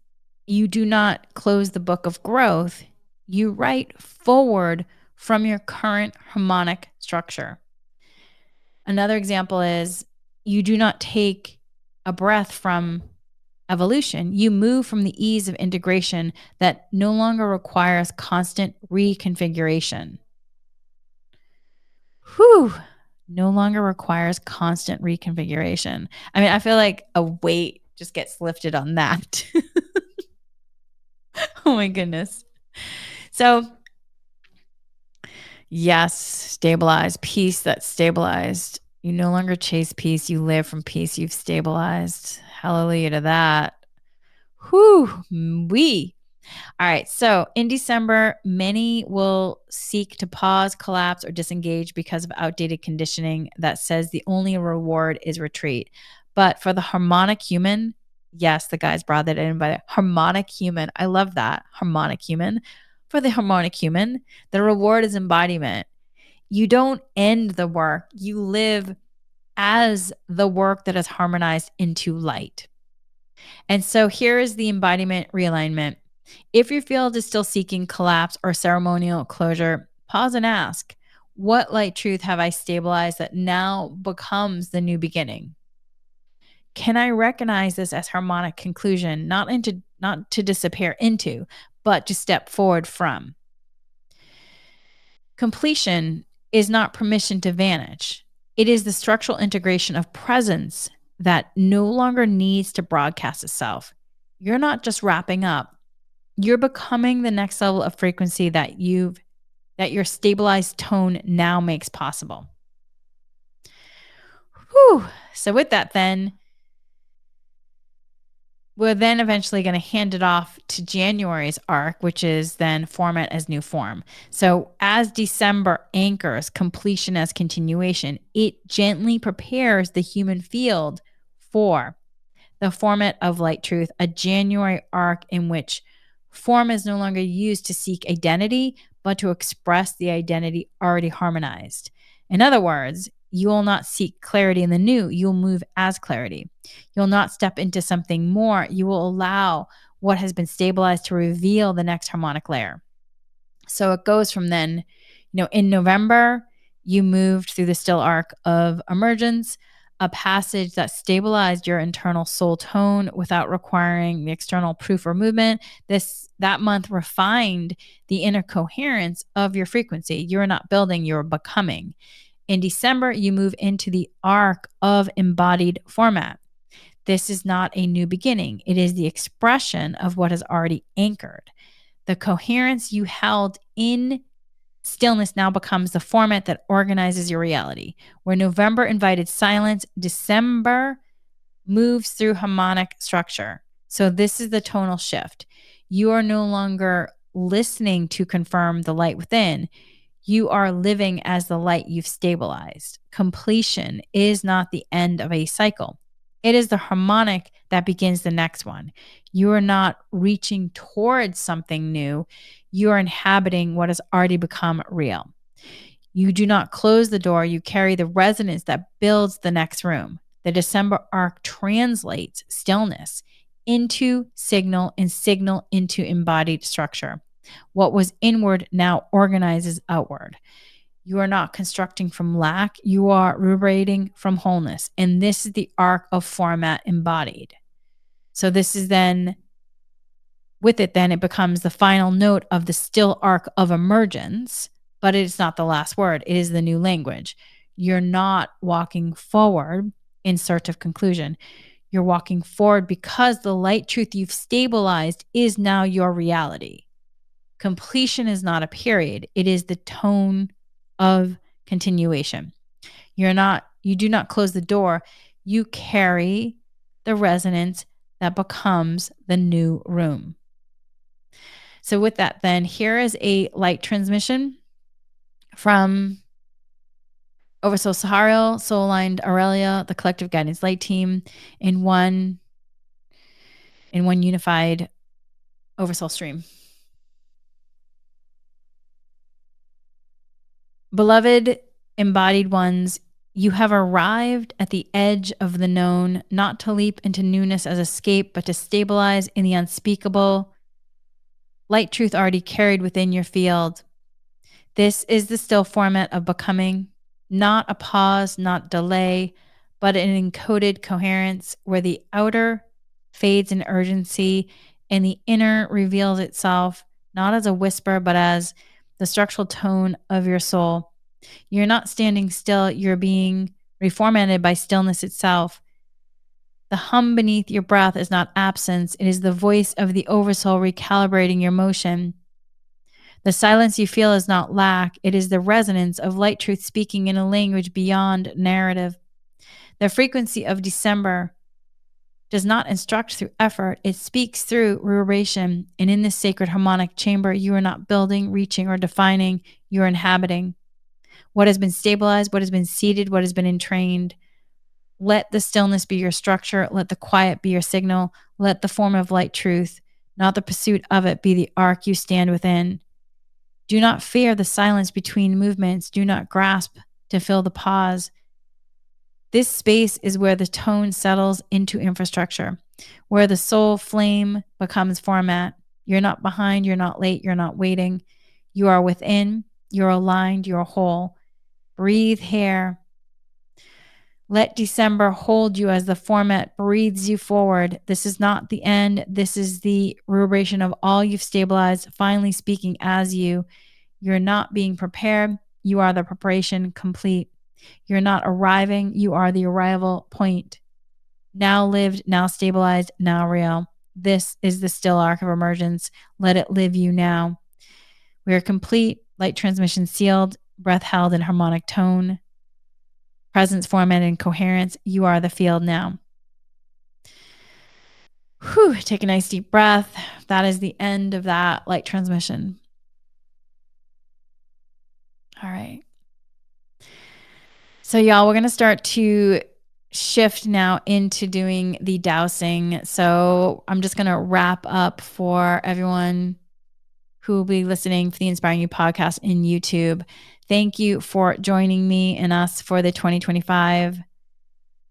you do not close the book of growth. You write forward from your current harmonic structure. Another example is, you do not take a breath from evolution. You move from the ease of integration that no longer requires constant reconfiguration. Whew. No longer requires constant reconfiguration. I mean, I feel like a weight just gets lifted on that. Oh my goodness. So, yes, stabilize, peace that's stabilized. You no longer chase peace, you live from peace, you've stabilized. Hallelujah to that. Whew, we. All right. So in December, many will seek to pause, collapse, or disengage because of outdated conditioning that says the only reward is retreat. But for the harmonic human, yes, the guys brought that in, but harmonic human, I love that. Harmonic human. For the harmonic human, the reward is embodiment. You don't end the work, you live as the work that is harmonized into light. And so here is the embodiment realignment. If your field is still seeking collapse or ceremonial closure, pause and ask, what light truth have I stabilized that now becomes the new beginning? Can I recognize this as harmonic conclusion, not to disappear into, but to step forward from? Completion is not permission to vanish. It is the structural integration of presence that no longer needs to broadcast itself. You're not just wrapping up. You're becoming the next level of frequency that your stabilized tone now makes possible. Whew. So with that then, we're then eventually going to hand it off to January's arc, which is then format as new form. So as December anchors completion as continuation, it gently prepares the human field for the format of light truth, a January arc in which form is no longer used to seek identity, but to express the identity already harmonized. In other words, you will not seek clarity in the new, you'll move as clarity. You'll not step into something more, you will allow what has been stabilized to reveal the next harmonic layer. So it goes from then, in November, you moved through the still arc of emergence, a passage that stabilized your internal soul tone without requiring the external proof or movement. That month refined the inner coherence of your frequency. You're not building, you're becoming. In December, you move into the arc of embodied format. This is not a new beginning. It is the expression of what is already anchored. The coherence you held in stillness now becomes the format that organizes your reality. Where November invited silence, December moves through harmonic structure. So this is the tonal shift. You are no longer listening to confirm the light within. You are living as the light you've stabilized. Completion is not the end of a cycle. It is the harmonic that begins the next one. You are not reaching towards something new. You are inhabiting what has already become real. You do not close the door. You carry the resonance that builds the next room. The December arc translates stillness into signal and signal into embodied structure. What was inward now organizes outward. You are not constructing from lack, you are reverberating from wholeness. And this is the arc of format embodied. So this is then, with it, then it becomes the final note of the still arc of emergence, but it's not the last word. It is the new language. You're not walking forward in search of conclusion. You're walking forward because the light truth you've stabilized is now your reality. Completion is not a period. It is the tone of continuation. You do not close the door. You carry the resonance that becomes the new room. So with that, then here is a light transmission from Oversoul Sahariel, Soul Aligned Aurelia, the Collective Guidance Light Team in one unified Oversoul stream. Beloved embodied ones, you have arrived at the edge of the known, not to leap into newness as escape, but to stabilize in the unspeakable light truth already carried within your field. This is the still format of becoming, not a pause, not delay, but an encoded coherence where the outer fades in urgency and the inner reveals itself, not as a whisper, but as the structural tone of your soul. You're not standing still, you're being reformatted by stillness itself. The hum beneath your breath is not absence, it is the voice of the oversoul recalibrating your motion. The silence you feel is not lack, it is the resonance of light truth speaking in a language beyond narrative. The frequency of December does not instruct through effort, it speaks through reverberation. And in this sacred harmonic chamber, you are not building, reaching, or defining, you are inhabiting. What has been stabilized, what has been seated, what has been entrained. Let the stillness be your structure. Let the quiet be your signal. Let the form of light truth, not the pursuit of it, be the arc you stand within. Do not fear the silence between movements. Do not grasp to fill the pause. This space is where the tone settles into infrastructure, where the soul flame becomes format. You're not behind, you're not late, you're not waiting. You are within, you're aligned, you're whole. Breathe here. Let December hold you as the format breathes you forward. This is not the end. This is the reverberation of all you've stabilized, finally speaking as you. You're not being prepared. You are the preparation complete. You're not arriving. You are the arrival point. Now lived, now stabilized, now real. This is the still arc of emergence. Let it live you now. We are complete, light transmission sealed, breath held in harmonic tone, presence formatted in coherence. You are the field now. Whew, take a nice deep breath. That is the end of that light transmission. All right. So, y'all, we're going to start to shift now into doing the dowsing. So, I'm just going to wrap up for everyone who will be listening for the Inspiring You podcast in YouTube. Thank you for joining me and us for the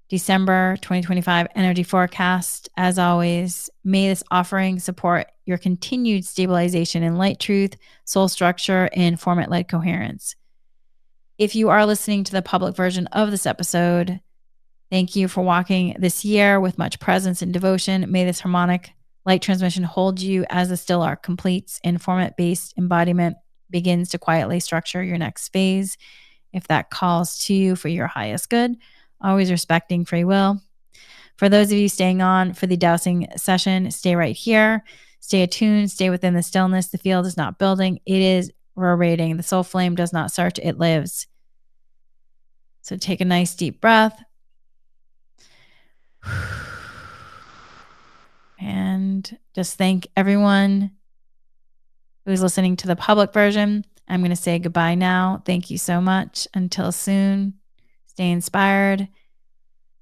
December 2025 energy forecast. As always, may this offering support your continued stabilization in light truth, soul structure, and format-led coherence. If you are listening to the public version of this episode, thank you for walking this year with much presence and devotion. May this harmonic light transmission hold you as the still arc completes and format-based embodiment begins to quietly structure your next phase. If that calls to you for your highest good, always respecting free will. For those of you staying on for the dowsing session, stay right here. Stay attuned. Stay within the stillness. The field is not building. It is reverberating. The soul flame does not search. It lives. So take a nice deep breath. And just thank everyone who's listening to the public version. I'm going to say goodbye now. Thank you so much. Until soon, stay inspired.